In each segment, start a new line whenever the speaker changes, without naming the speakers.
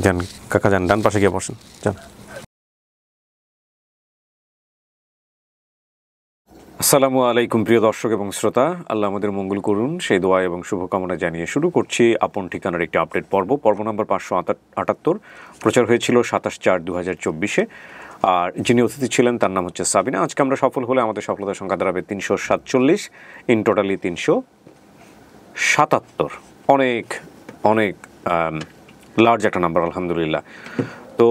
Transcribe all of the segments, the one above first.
যান কাকা, যান ডান পাশে গিয়ে বসেন, যান। আসসালামু আলাইকুম প্রিয় দর্শক এবং শ্রোতা, আল্লাহ আমাদের মঙ্গল করুন সেই দোয়া এবং শুভকামনা জানিয়ে শুরু করছি আপন ঠিকানার একটি আপডেট পর্ব নম্বর 578। প্রচার হয়েছিল 27/4/2024। আর যিনি অতিথি ছিলেন তার নাম হচ্ছে সাবিনা। আজকে আমরা সফল হলে আমাদের সফলতার সংখ্যা দাঁড়াবে 347, ইন টোটালি 377। অনেক অনেক লার্জ একটা নাম্বার, আলহামদুলিল্লাহ। তো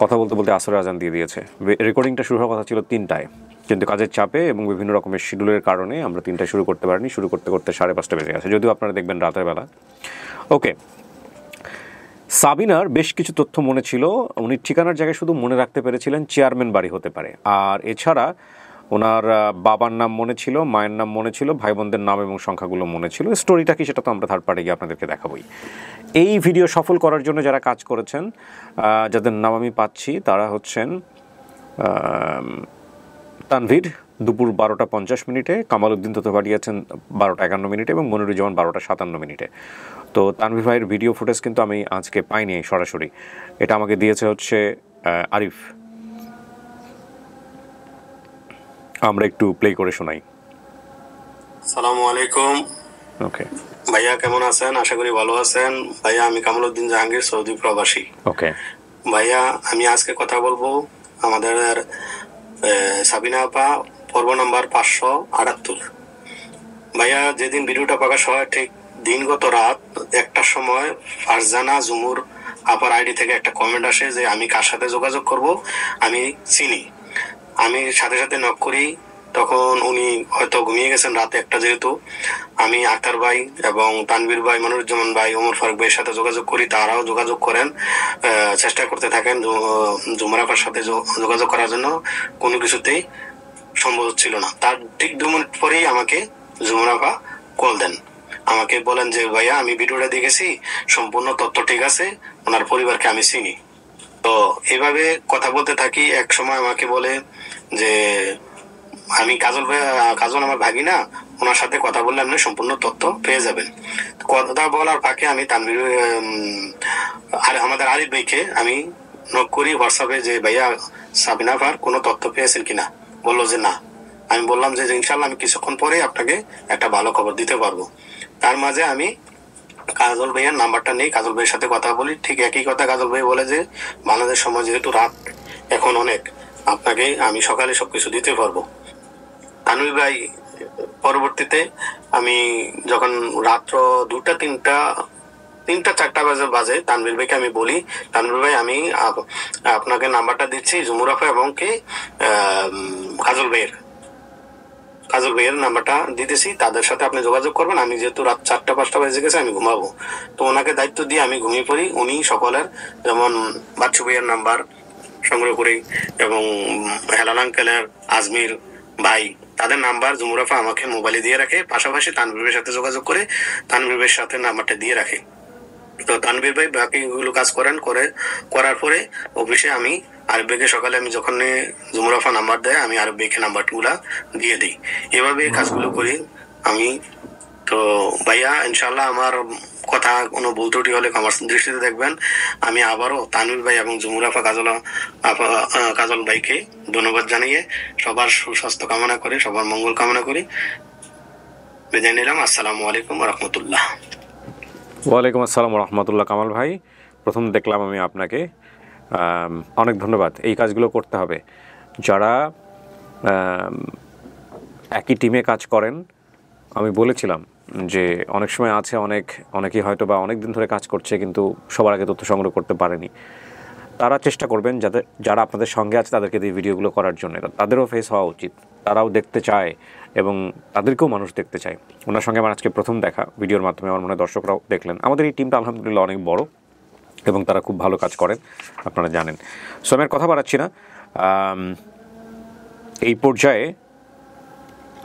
কথা বলতে বলতে আসরের আজান দিয়ে দিয়েছে। রেকর্ডিংটা শুরু হওয়ার কথা ছিল 3টায়, কিন্তু কাজের চাপে এবং বিভিন্ন রকমের শিডিউলের কারণে আমরা 3টায় শুরু করতে পারিনি। শুরু করতে করতে 5:30 বেজে গেছে, যদিও আপনারা দেখবেন রাতের বেলা। ওকে, সাবিনার বেশ কিছু তথ্য মনে ছিল। উনি ঠিকানার জায়গায় শুধু মনে রাখতে পেরেছিলেন চেয়ারম্যান বাড়ি হতে পারে, আর এছাড়া ওনার বাবার নাম মনে ছিল, মায়ের নাম মনে ছিল, ভাই বোনদের নাম এবং সংখ্যাগুলো মনে ছিল। স্টোরিটা কি সেটা তো আমরা থার্ড পার্টি গিয়ে আপনাদেরকে দেখাবোই। এই ভিডিও সফল করার জন্য যারা কাজ করেছেন, যাদের নাম আমি পাচ্ছি, তারা হচ্ছেন তানভীর দুপুর 12:50, কামাল উদ্দিন তথ্য পাঠিয়েছেন 12:51 এবং মনিরুজ্জামান 12:57। তো তানভীর ভাইয়ের ভিডিও ফুটেজ কিন্তু আমি আজকে পাইনি সরাসরি, এটা আমাকে দিয়েছে হচ্ছে আরিফ। আমরা একটু প্লে করে শোনাই।
আসসালামু আলাইকুম।
ওকে
ভাইয়া, কেমন আছেন? আশা করি ভালো আছেন। ভাইয়া, আমি কামাল উদ্দিন জাহাঙ্গীর, সৌদি প্রবাসী।
ওকে
ভাইয়া, আমি আজকে কথা বলবো আমাদের সাবিনা আপা, পর্ব নাম্বার 578। ভাইয়া, যেদিন ভিডিওটা প্রকাশ হয় ঠিক দিনগত রাত 1টার সময় ফারজানা জুমুর আপার আইডি থেকে একটা কমেন্ট আসে যে আমি কার সাথে যোগাযোগ করব, আমি চিনি। আমি সাথে সাথে নক করি, তখন উনি হয়তো ঘুমিয়ে গেছেন রাতে 1টা যেহেতু। আমি আক্তার ভাই এবং তানভীর ভাই, মনিরুজ্জামান ভাই, ওমর ফারুক ভাইয়ের সাথে যোগাযোগ করি, তারাও যোগাযোগ করেন, চেষ্টা করতে থাকেন জুমরাফার সাথে যোগাযোগ করার জন্য। কোনো কিছুতেই সম্ভব ছিল না। তার ঠিক 2 মিনিট পরেই আমাকে জুমরাফা কল দেন, আমাকে বলেন যে ভাইয়া, আমি ভিডিওটা দেখেছি, সম্পূর্ণ তথ্য ঠিক আছে, ওনার পরিবারকে আমি চিনি। তো এভাবে কথা বলতে থাকি। এক সময় আমাকে বলে যে আমি কাজল আমার ভাগিনা, ওনার সাথে কথা বললে আপনি সম্পূর্ণ তথ্য পেয়ে যাবেন। কথা বলার ফাঁকে আমি তানভীর আর আমাদের আরিফ ভাইকে আমি নক করি হোয়াটসঅ্যাপে যে ভাইয়া, সাবিনা আপার কোনো তথ্য পেয়েছেন কিনা। বললো যে না। আমি বললাম যে ইনশাল্লাহ আমি কিছুক্ষণ পরে আপনাকে একটা ভালো খবর দিতে পারবো। তার মাঝে আমি কাজল ভাইয়ের নাম্বারটা নেই, কাজল ভাইয়ের সাথে কথা বলি। ঠিক একই কথা কাজল ভাই বলে যে বাংলাদেশ সময় যেহেতু রাত এখন অনেক, আপনাকে আমি সকালে সবকিছু দিতে পারবো। তানভীর ভাই পরবর্তীতে আমি যখন রাত্র 2টা 3টা 4টা বাজে তানভীর ভাইকে আমি বলি, তানভীর ভাই, আমি আপনাকে নাম্বারটা দিচ্ছি জুমুরাফা এবং কি কাজল ভাইয়ের নাম্বারটা দিতেছি, তাদের সাথে আপনি যোগাযোগ করবেন। আমি যেহেতু রাত 4টা 5টা বেজে গেছে, আমি ঘুমাবো। তো ওনাকে দায়িত্ব দিয়ে আমি ঘুমিয়ে পড়ি। উনি সকলের, যেমন বাচ্চু ভাইয়ের নাম্বার সংগ্রহ করি এবং হেলাল আঙ্কেলের, আজমির ভাই, তাদের নাম্বার জুমুরাফা আমাকে মোবাইলে দিয়ে রাখে। পাশাপাশি তানভীরের সাথে যোগাযোগ করে তানভীরের সাথে নাম্বারটা দিয়ে রাখে। তো তানভীর ভাই বাকিগুলো কাজ করার পরে অফিসে আমি আরিফ ভাইকে সকালে আমি যখন জুমুরাফা নাম্বার দেয়, আমি আরিফ ভাইকে নাম্বারগুলা দিয়ে দিই। এভাবে কাজগুলো করি আমি। তো ভাইয়া, ইনশাল্লাহ আমার কথা কোনো ভুল ত্রুটি হলে আমার দৃষ্টিতে দেখবেন। আমি আবারও তানভীর ভাই এবং জুমুরাফা কাজল ভাইকে ধন্যবাদ জানিয়ে সবার সুস্বাস্থ্য কামনা করে, সবার মঙ্গল কামনা করি বিদায় নিলাম। আসসালামু আলাইকুম রহমতুল্লাহ।
ওয়ালাইকুম আসসালাম রহমতুল্লাহ। কামাল ভাই, প্রথম দেখলাম আমি আপনাকে, অনেক ধন্যবাদ। এই কাজগুলো করতে হবে। যারা একই টিমে কাজ করেন, আমি বলেছিলাম যে অনেক সময় আছে অনেকেই হয়তো বা অনেক দিন ধরে কাজ করছে কিন্তু সবার আগে তথ্য সংগ্রহ করতে পারেনি। তারা চেষ্টা করবেন যারা আপনাদের সঙ্গে আছে তাদেরকে দিয়ে ভিডিওগুলো করার জন্য। তাদেরও ফেস হওয়া উচিত, তারাও দেখতে চায় এবং তাদেরকেও মানুষ দেখতে চায়। ওনার সঙ্গে আমার আজকে প্রথম দেখা, ভিডিওর মাধ্যমে আমার মনে হয় দর্শকরাও দেখলেন। আমাদের এই টিমটা আলহামদুলিল্লাহ অনেক বড় এবং তারা খুব ভালো কাজ করেন, আপনারা জানেন। সো আমি আর কথা বাড়াচ্ছি না। এই পর্যায়ে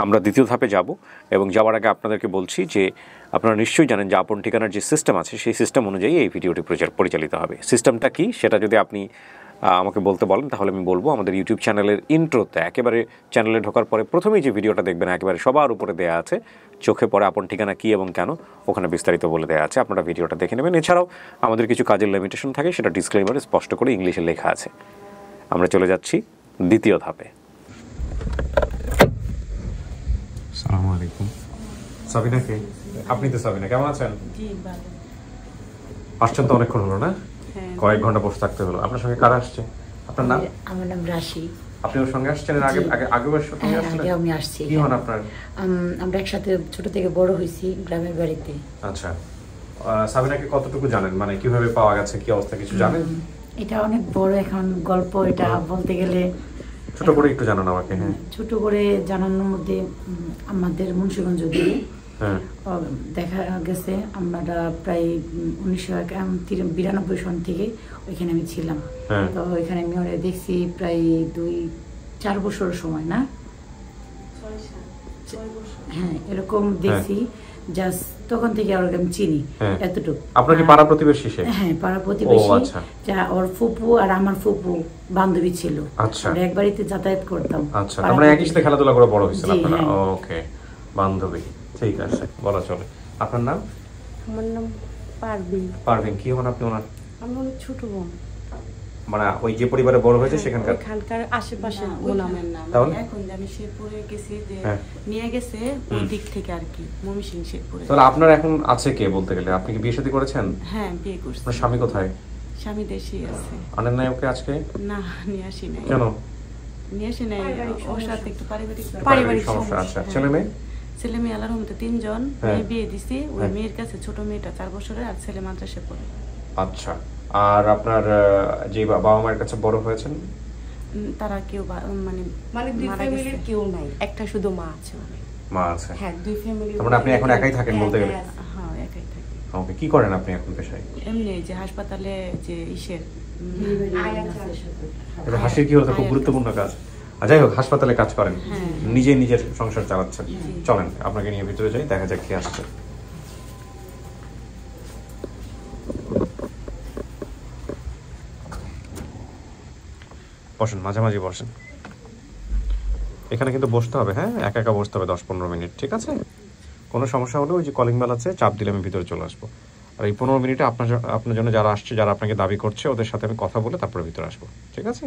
আমরা দ্বিতীয় ধাপে যাব এবং যাওয়ার আগে আপনাদেরকে বলছি যে আপনারা নিশ্চয়ই জানেন যে আপন ঠিকানার যে সিস্টেম আছে সেই সিস্টেম অনুযায়ী এই ভিডিওটি পরিচালিত হবে। সিস্টেমটা কি সেটা যদি আপনি আমাকে বলতে বলেন, তাহলে আমি বলবো। আমাদের ইউটিউব চ্যানেলের ইন্ট্রোতে একেবারে চ্যানেলে ঢোকার পরে প্রথমেই যে ভিডিওটা দেখবেন একেবারে সবার উপরে দেওয়া আছে, চোখে পড়ে আপন ঠিকানা কী এবং কেন, ওখানে বিস্তারিত বলে দেওয়া আছে, আপনারা ভিডিওটা দেখে নেবেন। এছাড়াও আমাদের কিছু কাজের লিমিটেশন থাকে, সেটা ডিসক্লেমারে স্পষ্ট করে ইংলিশে লেখা আছে। আমরা চলে যাচ্ছি দ্বিতীয় ধাপে। আসসালামু আলাইকুম। সাবিনা কে? আপনি তো সাবিনা, কেমন আছেন?
জি ভালো।
আসছেন তো অনেকক্ষণ হলো না?
হ্যাঁ।
কয়েক ঘন্টা বসে থাকতে হলো। আপনার সঙ্গে কারা আসছে? আপনার নাম?
আমার নাম রাশি।
আপনি ওর সঙ্গে আসছেন? আগে আগে আগে বছর সঙ্গে আসছেন?
আগে আমি আসছি।
কি হন আপনার?
আমরা একসাথে ছোট থেকে বড় হয়েছি গ্রামের বাড়িতে।
আচ্ছা, সাবিনাকে কতটুকু জানেন, মানে কিভাবে পাওয়া গেছে, কি অবস্থা কিছু জানেন?
এটা অনেক বড় এখন গল্প, এটা বলতে গেলে
ছোট করে একটু জানান আমাকে। হ্যাঁ,
ছোট করে জানানোর মধ্যে আমাদের মুন্সিগঞ্জ দিয়ে
হ্যাঁ,
দেখা গেছে আমরা প্রায় 1992 সন থেকে ওইখানে আমি ছিলাম।
হ্যাঁ।
তো ওইখানে আমি ওরা দেখছি প্রায় 2-4 বছর সময় না,
6 বছর।
হ্যাঁ এরকম দেখছি। জাস্ট তখন থেকে ওরকম আমি চিনি
হ্যাঁ।
এতটুকু।
আপনার কি পাড়া প্রতিবেশী সে?
হ্যাঁ, পাড়া প্রতিবেশী।
ও, আচ্ছা।
যা ওর ফুপু আর আমার ফুপু বান্ধবী ছিল।
আচ্ছা।
আমরা এক বাড়িতে যাতায়াত করতাম।
আচ্ছা,
পাড়া
আমরা একই সাথে
প্রতিবেশী।
খেলাধুলা করে বড় হয়েছিল
জি,
আপনারা?
হ্যাঁ।
ওকে, বান্ধবী, ঠিক আছে, বলা চলে। আপনার নাম?
আমার নাম পারভিন।
পারভিন। কি হন আপনি ওনার?
আমার অনেক ছোট বোন।
মানে ওই যে পরিবারে বড় হয়েছে সেখানকার?
এখানকার আশেপাশে
না,
গোলামের নাম।
তাহলে?
এখন যে আমি শেরপুরে গেছি, যে
হ্যাঁ।
নিয়ে গেছে ওই দিক থেকে আর কি, ময়মনসিংহ শেরপুরে।
তাহলে আপনার এখন আছে কে বলতে গেলে? আপনি কি বিয়ে শাদী করেছেন?
হ্যাঁ, বিয়ে করছি।
আপনার স্বামী কোথায়?
স্বামী দেশে আছে।
আনেন নাই ওকে আজকে?
না, নিয়ে আসি নাই।
কেন?
নিয়ে আসি নাই, ওর সাথে একটু
পারিবারিক
পারিবারিক
সমস্যা। আচ্ছা,
হ্যাঁ।
ছেলে মেয়ে?
ছেলে মেয়ে আল্লাহর রহমতে 3 জন।
হ্যাঁ।
মেয়ে বিয়ে দিছি। ওই
হ্যাঁ।
মেয়ের কাছে ছোট মেয়েটা 4 বছরের, আর ছেলে মাদ্রাসায় পড়ে।
আচ্ছা, আর আপনার যে বাবা মায়ের কাছে বড় হয়েছেন?
তারা কেউ
মানে দুই
মারা
ফ্যামিলির
গেছে।
কেউ নাই, একটা শুধু মা আছে মানে।
মা আছে?
হ্যাঁ, দুই ফ্যামিলি।
তার মানে আপনি এখন একাই থাকেন বলতে গেলে?
হ্যাঁ, একাই থাকি।
ওকে, কি করেন আপনি এখন পেশায়?
এমনি যে হাসপাতালে যে ইসের
এটা হাসির কি হলো, তো খুব গুরুত্বপূর্ণ কাজ। যাই হোক, হাসপাতালে কাজ করেন,
হ্যাঁ।
নিজে নিজের সংসার চালাচ্ছেন। চলেন আপনাকে নিয়ে ভিতরে যাই, দেখা যাক কি আসছে। বসেন, মাঝামাঝি বসেন। এখানে কিন্তু বসতে হবে, হ্যাঁ, একা একা বসতে হবে 10-15 মিনিট, ঠিক আছে? কোনো সমস্যা হলে ওই যে কলিং বেল আছে, চাপ দিলে আমি ভিতরে চলে আসবো। আর এই 15 মিনিটে আপনার জন্য যারা আসছে, যারা আপনাকে দাবি করছে, ওদের সাথে আমি কথা বলে তারপরে ভিতরে আসবো, ঠিক আছে?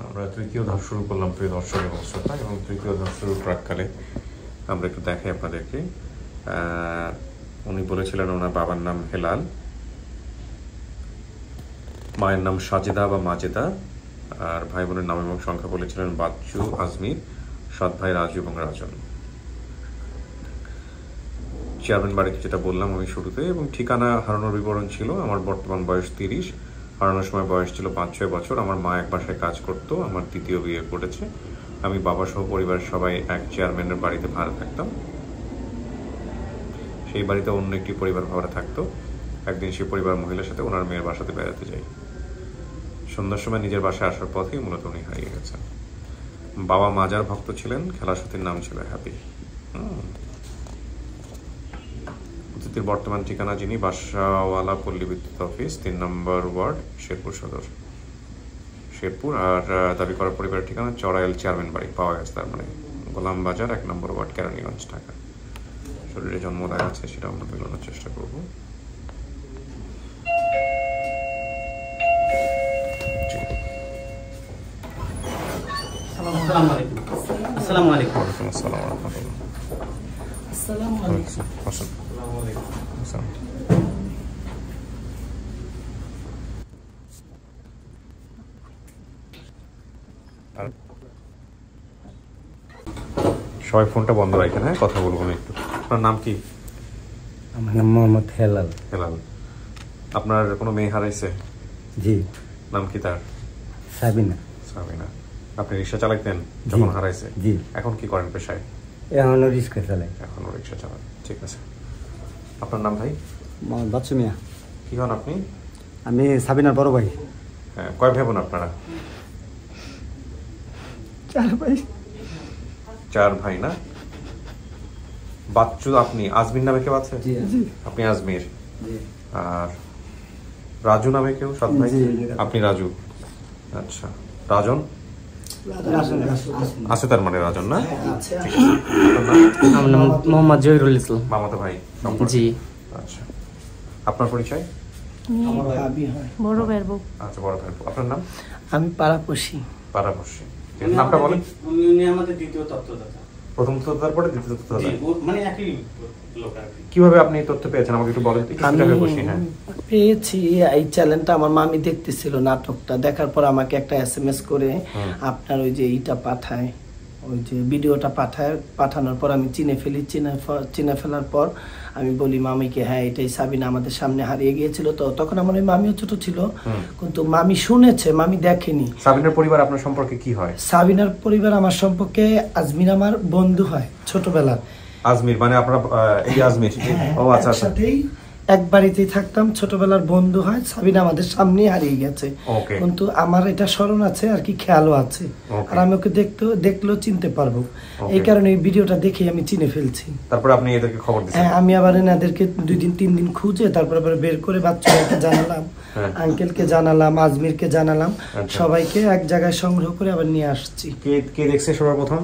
আমরা তৃতীয় ধাপ শুরু করলাম প্রিয় দর্শক এবং শ্রোতা, এবং তৃতীয় ধাপ শুরুর প্রাককালে আমরা একটু দেখাই আপনাদেরকে। উনি বলেছিলেন ওনার বাবার নাম হেলাল, মায়ের নাম সাজেদা বা মাজেদা, আর ভাই বোনের নাম এবং সংখ্যা বলেছিলেন বাচ্চু, আজমির, 7 ভাই রাজু এবং রাজন। চেয়ারম্যান বাড়িতে যেটা বললাম আমি শুরুতে, এবং ঠিকানা হারানোর বিবরণ ছিল আমার বর্তমান বয়স 30, হারানোর সময় বয়স ছিল 5-6 বছর। আমার মা এক বাসায় কাজ করতো, আমার দ্বিতীয় বিয়ে করেছে। আমি বাবা সহ পরিবারের সবাই এক চেয়ারম্যানের বাড়িতে ভাড়া থাকতাম। সেই বাড়িতে অন্য একটি পরিবার ভাড়া থাকতো। একদিন সেই পরিবার মহিলার সাথে ওনার মেয়ের বাসাতে বেড়াতে যাই। সন্ধ্যার সময় নিজের বাসায় আসার পথেই মূলত উনি হারিয়ে গেছেন। বাবা মাজার ভক্ত ছিলেন, খেলার সাথীর নাম ছিল হ্যাপি। অতিথির বর্তমান ঠিকানা যিনি, বাসাওয়ালা পল্লী বিদ্যুৎ অফিস, 3 নম্বর ওয়ার্ড, শেরপুর সদর, শেরপুর। আর দাবি করা পরিবারের ঠিকানা চড়াইল চেয়ারম্যান বাড়ি, পাওয়া গেছে। তার মানে গোলাম বাজার, 1 নম্বর ওয়ার্ড, কেরানীগঞ্জ, ঢাকা। শরীরে জন্ম দেখা আছে, সেটা আমরা মেলানোর চেষ্টা করবো।
আসসালামু আলাইকুম। আসসালামু আলাইকুম।
ওয়ালাইকুম আসসালাম ওয়া রাহমাতুল্লাহ।
আসসালামু আলাইকুম।
বসেন। আসসালাম। সবাই ফোনটা বন্ধ রাখেন, হ্যাঁ, কথা বলবো না একটু। আপনার নাম কি?
আমার নাম মোহাম্মদ হেলাল।
হেলাল। আপনার কোনো মেয়ে হারাইছে?
জি।
নাম কি তার?
সাবিনা।
সাবিনা। আপনি রিক্সা চালাইতেন যখন হারাইছে?
জি।
এখন কি করেন পেশায়?
এখনো রিক্সা চালাই।
এখনো রিক্সা চালান, ঠিক আছে। আপনার নাম ভাই?
মোহাম্মদ বাচ্চু মিয়া।
কি হন আপনি?
আমি সাবিনার বড় ভাই।
হ্যাঁ, কয় ভাই বোন আপনারা?
4 ভাই।
4 ভাই না? বাচ্চু আপনি, আজমির নামে কেউ আছে?
জি।
আপনি আজমির। আর রাজু নামে কেউ? 7 ভাই?
জি।
আপনি রাজু। আচ্ছা, রাজন আছে, তার মানে রাজন না?
আমার নাম মোহাম্মদ জহিরুল ইসলাম।
মামাতো ভাই?
জি।
আচ্ছা, আপনার পরিচয়?
বড় ভাইয়ের বউ।
আচ্ছা, বড় ভাই। আপনার নাম?
আমি পাড়াপড়শি।
পাড়াপড়শি। নামটা বলেন।
উনি আমাদের দ্বিতীয় তত্ত্বদাতা।
প্রথম তত্ত্বদাতার পরে দ্বিতীয় তত্ত্বদাতা।
মানে একই লোক আর কি।
কিভাবে আপনি এই তথ্য পেয়েছেন আমাকে একটু বলেন তো। একটু সোজা হয়ে বসি। হ্যাঁ,
পেয়েছি এই চ্যানেলটা আমার মামি দেখতেছিল, নাটকটা দেখার পর আমাকে একটা SMS করে আপনার ওই যে এইটা পাঠায়, ওই যে ভিডিওটা পাঠানোর পর আমি চিনে ফেলার পর আমি বলি মামিকে, হ্যাঁ এটাই সাবিনা আমাদের সামনে হারিয়ে গিয়েছিল। তো তখন আমার ওই মামিও ছোট ছিল, কিন্তু মামি শুনেছে, মামি দেখেনি।
সাবিনার পরিবার আপনার সম্পর্কে কি হয়?
সাবিনার পরিবার আমার সম্পর্কে আজমির আমার বন্ধু হয় ছোটবেলার।
আজমির মানে আপনার এই আজমির? ও আচ্ছা আচ্ছা।
একসাথেই এক বাড়িতেই থাকতাম, ছোটবেলার বন্ধু হয়। সাবিনা আমাদের সামনেই হারিয়ে গেছে, কিন্তু আমার এটা স্মরণ আছে আর কি, খেয়ালও আছে। আর আমি ওকে দেখলেও চিনতে পারবো, এই কারণে এই ভিডিওটা দেখে আমি চিনে ফেলছি।
তারপর আপনি এদেরকে খবর দিয়েছেন?
হ্যাঁ, আমি আবার এনাদেরকে 2 দিন 3 দিন খুঁজে তারপর আবার বের করে বাচ্চাকে জানালাম, আঙ্কেলকে জানালাম, আজমিরকে জানালাম, সবাইকে এক জায়গায় সংগ্রহ করে আবার নিয়ে আসছি।
কে দেখছে সর্বপ্রথম?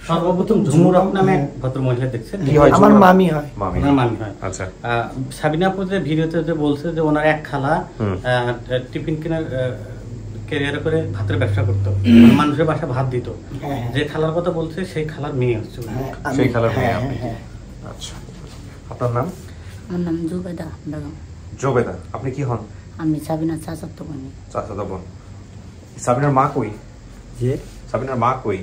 সর্বপ্রথম ঝুমুরক নামে এক ভদ্র মহিলা দেখছে।
আমার মামি হয়।
মামি হয়। আচ্ছা, সাবিনা আপু যে ভিডিওতে যে বলছে যে ওনার এক খালা টিফিন কেনার ক্যারিয়ারে করে ভাতের ব্যবসা করতো, মানুষের বাসা ভাত দিত। যে খালার কথা বলছে সেই খালার মেয়ে হচ্ছে।
সেই খালার মেয়ে। আচ্ছা, আপনার নাম?
আমার নাম জুবেদা বেগম।
জুবেদা। আপনি কি হন?
আমি সাবিনার চাচাতো বোন।
চাচাতো বোন। সাবিনার মা কই?
যে
সাবিনার মা কই?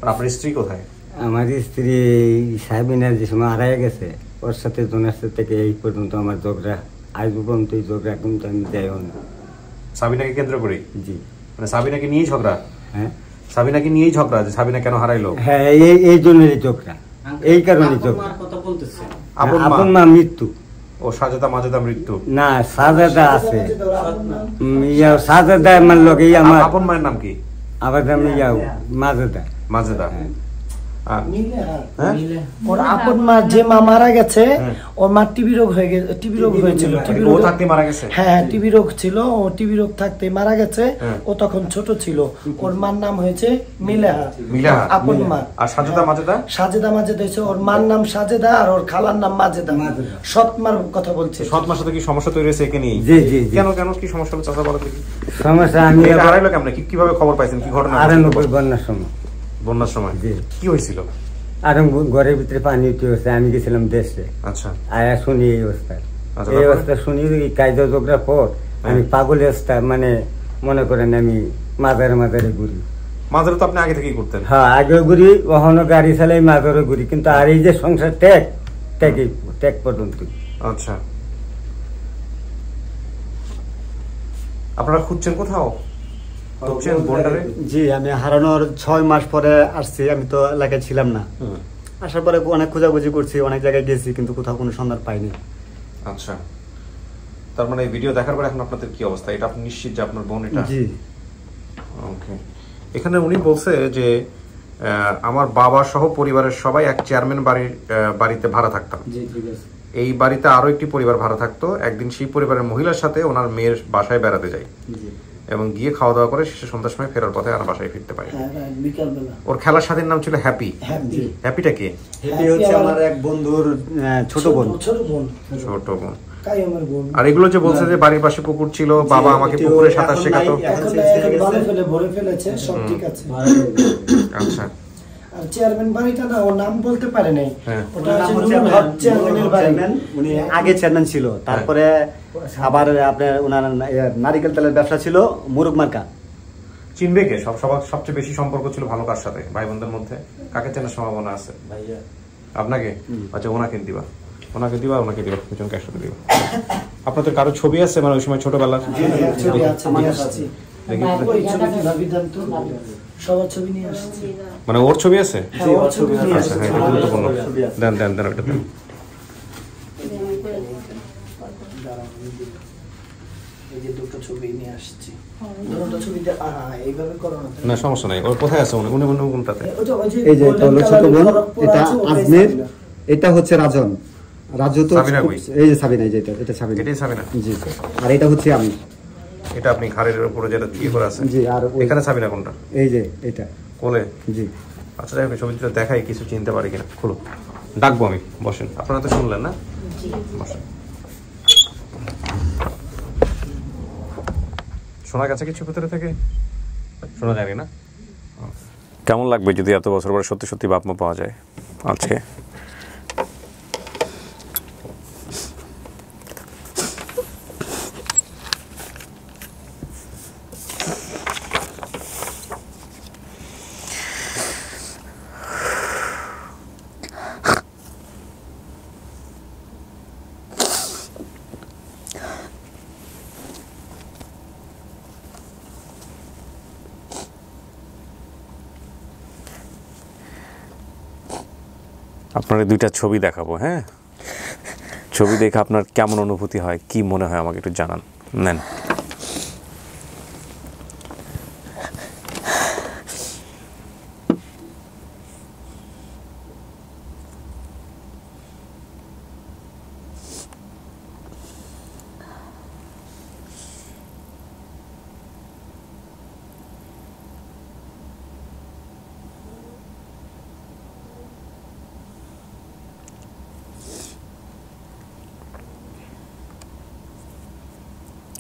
আর আপনার স্ত্রী কোথায়?
আমার স্ত্রী সাবিনার যে সময় হারিয়ে গেছে, ওর সাথে জনের থেকে এই পর্যন্ত আমার ঝগড়া, আজ পর্যন্ত এই ঝগড়া কিন্তু আমি যাইও না।
সাবিনাকে কেন্দ্র করে?
জি।
মানে সাবিনাকে নিয়েই ঝগড়া?
হ্যাঁ,
সাবিনাকে নিয়েই ঝগড়া, যে সাবিনা কেন হারাইলো?
হ্যাঁ, এই জন্যই ঝগড়া, এই কারণে ঝগড়া।
কথা বলতেছে
আপন মা মৃত্যু।
ও সাজেদা মাজেদা মৃত্যু?
না, সাজেদা আছে। সাজেদা আমার লগে আমার
আপন মায়ের নাম কি?
আবার আমি মাজেদা।
মাজেদা।
ওর আপন মা, যে মা মারা গেছে, ওর মা টিবি রোগ হয়েছিল।
ও থাকতে মারা গেছে?
হ্যাঁ, টিবি রোগ ছিল, ও টিবি রোগ থাকতে মারা গেছে। ও তখন ছোট ছিল। ওর মার নাম হয়েছে মিলাহা, আপন মা।
আর সাজেদা মাজেদা?
সাজেদা মাজেদা হয়েছে, ওর মার নাম সাজেদা আর ওর খালার নাম মাজেদা। সৎ মার কথা বলছে।
সৎ মার সাথে কি সমস্যা তৈরি হয়েছে একে নিয়ে?
জি জি।
কেন কি সমস্যা হলো চাচা, বলো দেখি।
সমস্যা আমি
হারাইলো কেমনে? কিভাবে খবর পাইছেন? কি ঘটনা?
98 বন্যার সময়।
বন্যার সময়? জি। কি হয়েছিল?
আর ঘরের ভিতরে পানি উঠে গেছে, আমি গেছিলাম দেশে।
আচ্ছা।
আয়া শুনি এই অবস্থা, এই অবস্থা শুনি কায়দা ঝগড়া পর আমি পাগল অবস্থা, মানে মনে করেন আমি মাজারে ঘুরি।
মাজারে তো আপনি আগে থেকেই করতেন?
হ্যাঁ, আগে ঘুরি, কখনো গাড়ি চালাই, মাজারে ঘুরি, কিন্তু আর এই যে সংসার ট্যাগ পর্যন্ত।
আচ্ছা, আপনারা খুঁজছেন কোথাও?
জি, আমি হারানোর 6 মাস পরে আসছি। আমি তো এলাকায় ছিলাম না। আসার পরে অনেক খোঁজাখুঁজি করছি, অনেক জায়গায় গেছি, কিন্তু কোথাও কোনো সন্ধান পাইনি।
আচ্ছা, তার মানে এই ভিডিও দেখার পর এখন আপনাদের কি অবস্থা? এটা আপনি নিশ্চিত যে আপনার বোন এটা?
জি।
ওকে। এখানে উনি বলছে যে আমার বাবা সহ পরিবারের সবাই এক চেয়ারম্যান বাড়িতে ভাড়া থাকতাম।
জি, ঠিক আছে।
এই বাড়িতে আরো একটি পরিবার ভাড়া থাকতো। একদিন সেই পরিবারের মহিলার সাথে ওনার মেয়ের বাসায় বেড়াতে যাই এবং গিয়ে খাওয়া দাওয়া করে শেষে সন্ধ্যার সময় ফেরার পথে আর বাসায় ফিরতে পারি। ওর খেলার সাথীর নাম ছিল হ্যাপি। হ্যাপিটা কে?
হ্যাপি হচ্ছে আমার এক বন্ধুর ছোট বোন।
আর এগুলো যে বলছে যে বাড়ির পাশে পুকুর ছিল, বাবা আমাকে পুকুরে সাঁতার শেখাতো। আচ্ছা।
আর চেয়ারম্যান বাড়িটা না, ওর নাম বলতে পারে নাই। ওটা চেয়ারম্যানের বাড়ি।
উনি আগে চেয়ারম্যান ছিল, তারপরে আবার আপনার ওনার নারিকেল তেলের ব্যবসা ছিল, মুরুগ মার্কা।
চিনবে কে? সবচেয়ে বেশি সম্পর্ক ছিল ভালো কার সাথে ভাই বোনদের মধ্যে? কাকে চেনার সম্ভাবনা আছে? আপনাকে? আচ্ছা, ওনাকে দিবা, দুজনকে একসাথে দিবা। আপনাদের কারো ছবি আছে মানে ওই সময় ছোটবেলার?
সবার ছবি নিয়ে আসছি।
মানে ওর ছবি আছে?
আচ্ছা,
হ্যাঁ, এটা গুরুত্বপূর্ণ। দেন ওটা দেন। না, সমস্যা নাই। ওর কোথায় আছে? উনি কোনটাতে?
এই যে এটা হলো ছোট বোন, এটা আজমির, এটা হচ্ছে রাজন। রাজু তো এই যে সাবিনা, এটা সাবিনা।
এটাই সাবিনা?
জি। আর এটা হচ্ছে আমি।
এটা আপনি ঘাড়ের উপরে যেটা ইয়ে করে আছে
জি, আর
এখানে সাবিনা কোনটা?
এই যে এটা
কোলে?
জি।
আচ্ছা যাই হোক, ছবিটা দেখাই কিছু চিনতে পারি কিনা। খুলো, ডাকবো আমি, বসেন। আপনারা তো শুনলেন না, বসেন। শোনা গেছে কিছু ভেতরে থেকে? শোনা যায়নি না? কেমন লাগবে যদি এত বছর পরে সত্যি সত্যি বাপ মা পাওয়া যায় আজকে? আপনার দুইটা ছবি দেখাবো, হ্যাঁ? ছবি দেখে আপনার কেমন অনুভূতি হয়, কি মনে হয় আমাকে একটু জানান। নেন।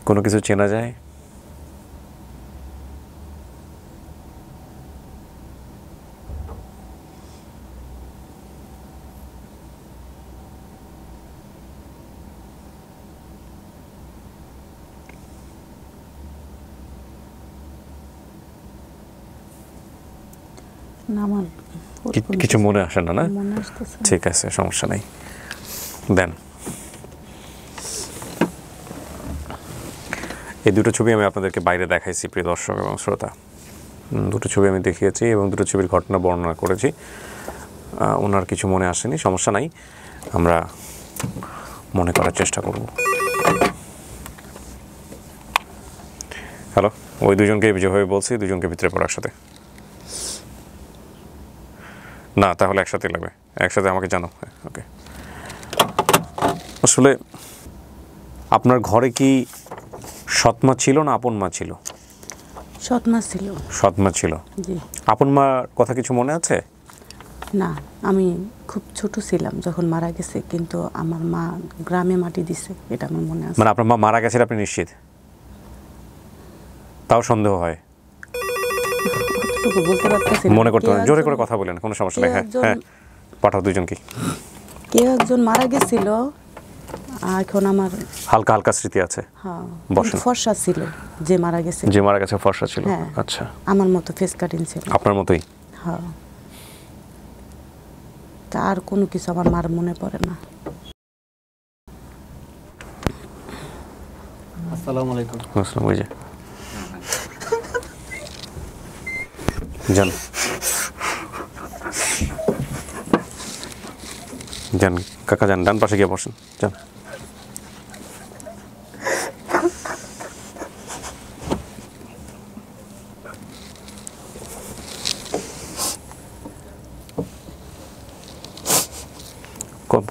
কোনো কিছু চেনা যায়?
না, আমার
কিছু মনে আসে না? না,
মনে আসতেছে।
ঠিক আছে, সমস্যা নেই, দেন। এই দুটো ছবি আমি আপনাদেরকে বাইরে দেখাইছি প্রিয় দর্শক এবং শ্রোতা। দুটো ছবি আমি দেখিয়েছি এবং দুটো ছবির ঘটনা বর্ণনা করেছি। ওনার কিছু মনে আসেনি, সমস্যা নাই, আমরা মনে করার চেষ্টা করব। হ্যালো, ওই দুজনকে যেভাবে বলছি, দুজনকে ভিতরে পড়ো একসাথে। না, তাহলে একসাথে লাগবে, একসাথে আমাকে জানো। ওকে। আসলে আপনার ঘরে কি সৎমা ছিল না আপন মা ছিল?
সৎমা ছিল।
সৎমা ছিল।
জি।
আপন মার কথা কিছু মনে আছে?
না, আমি খুব ছোট ছিলাম যখন মারা গেছে, কিন্তু আমার মা গ্রামে মাটি দিছে, এটা আমার মনে আছে।
মানে আপনার মা মারা গেছে আপনি নিশ্চিত? তাও সন্দেহ হয়?
অতটুকু বলতে পারতেছি না।
মনে করতে পারেন, জোরে করে কথা বলেন, কোনো সমস্যা নেই। হ্যাঁ হ্যাঁ, পাঠাও দুজনকে।
কেউ একজন মারা গেছিল, এখন আমার
হালকা হালকা স্মৃতি আছে।
হ্যাঁ,
বসেন।
ফর্সা ছিল যে মারা গেছে।
যে মারা গেছে ফর্সা ছিল?
হ্যাঁ।
আচ্ছা,
আমার মতো ফেস কাটিং ছিল।
আপনার মতোই?
হ্যাঁ। তা আর কোনো কিছু আমার মার মনে পড়ে না।
আসসালামু আলাইকুম।
আসসালাম। ওই যে যান যান কাকা, যান ডান পাশে গিয়ে বসেন, যান।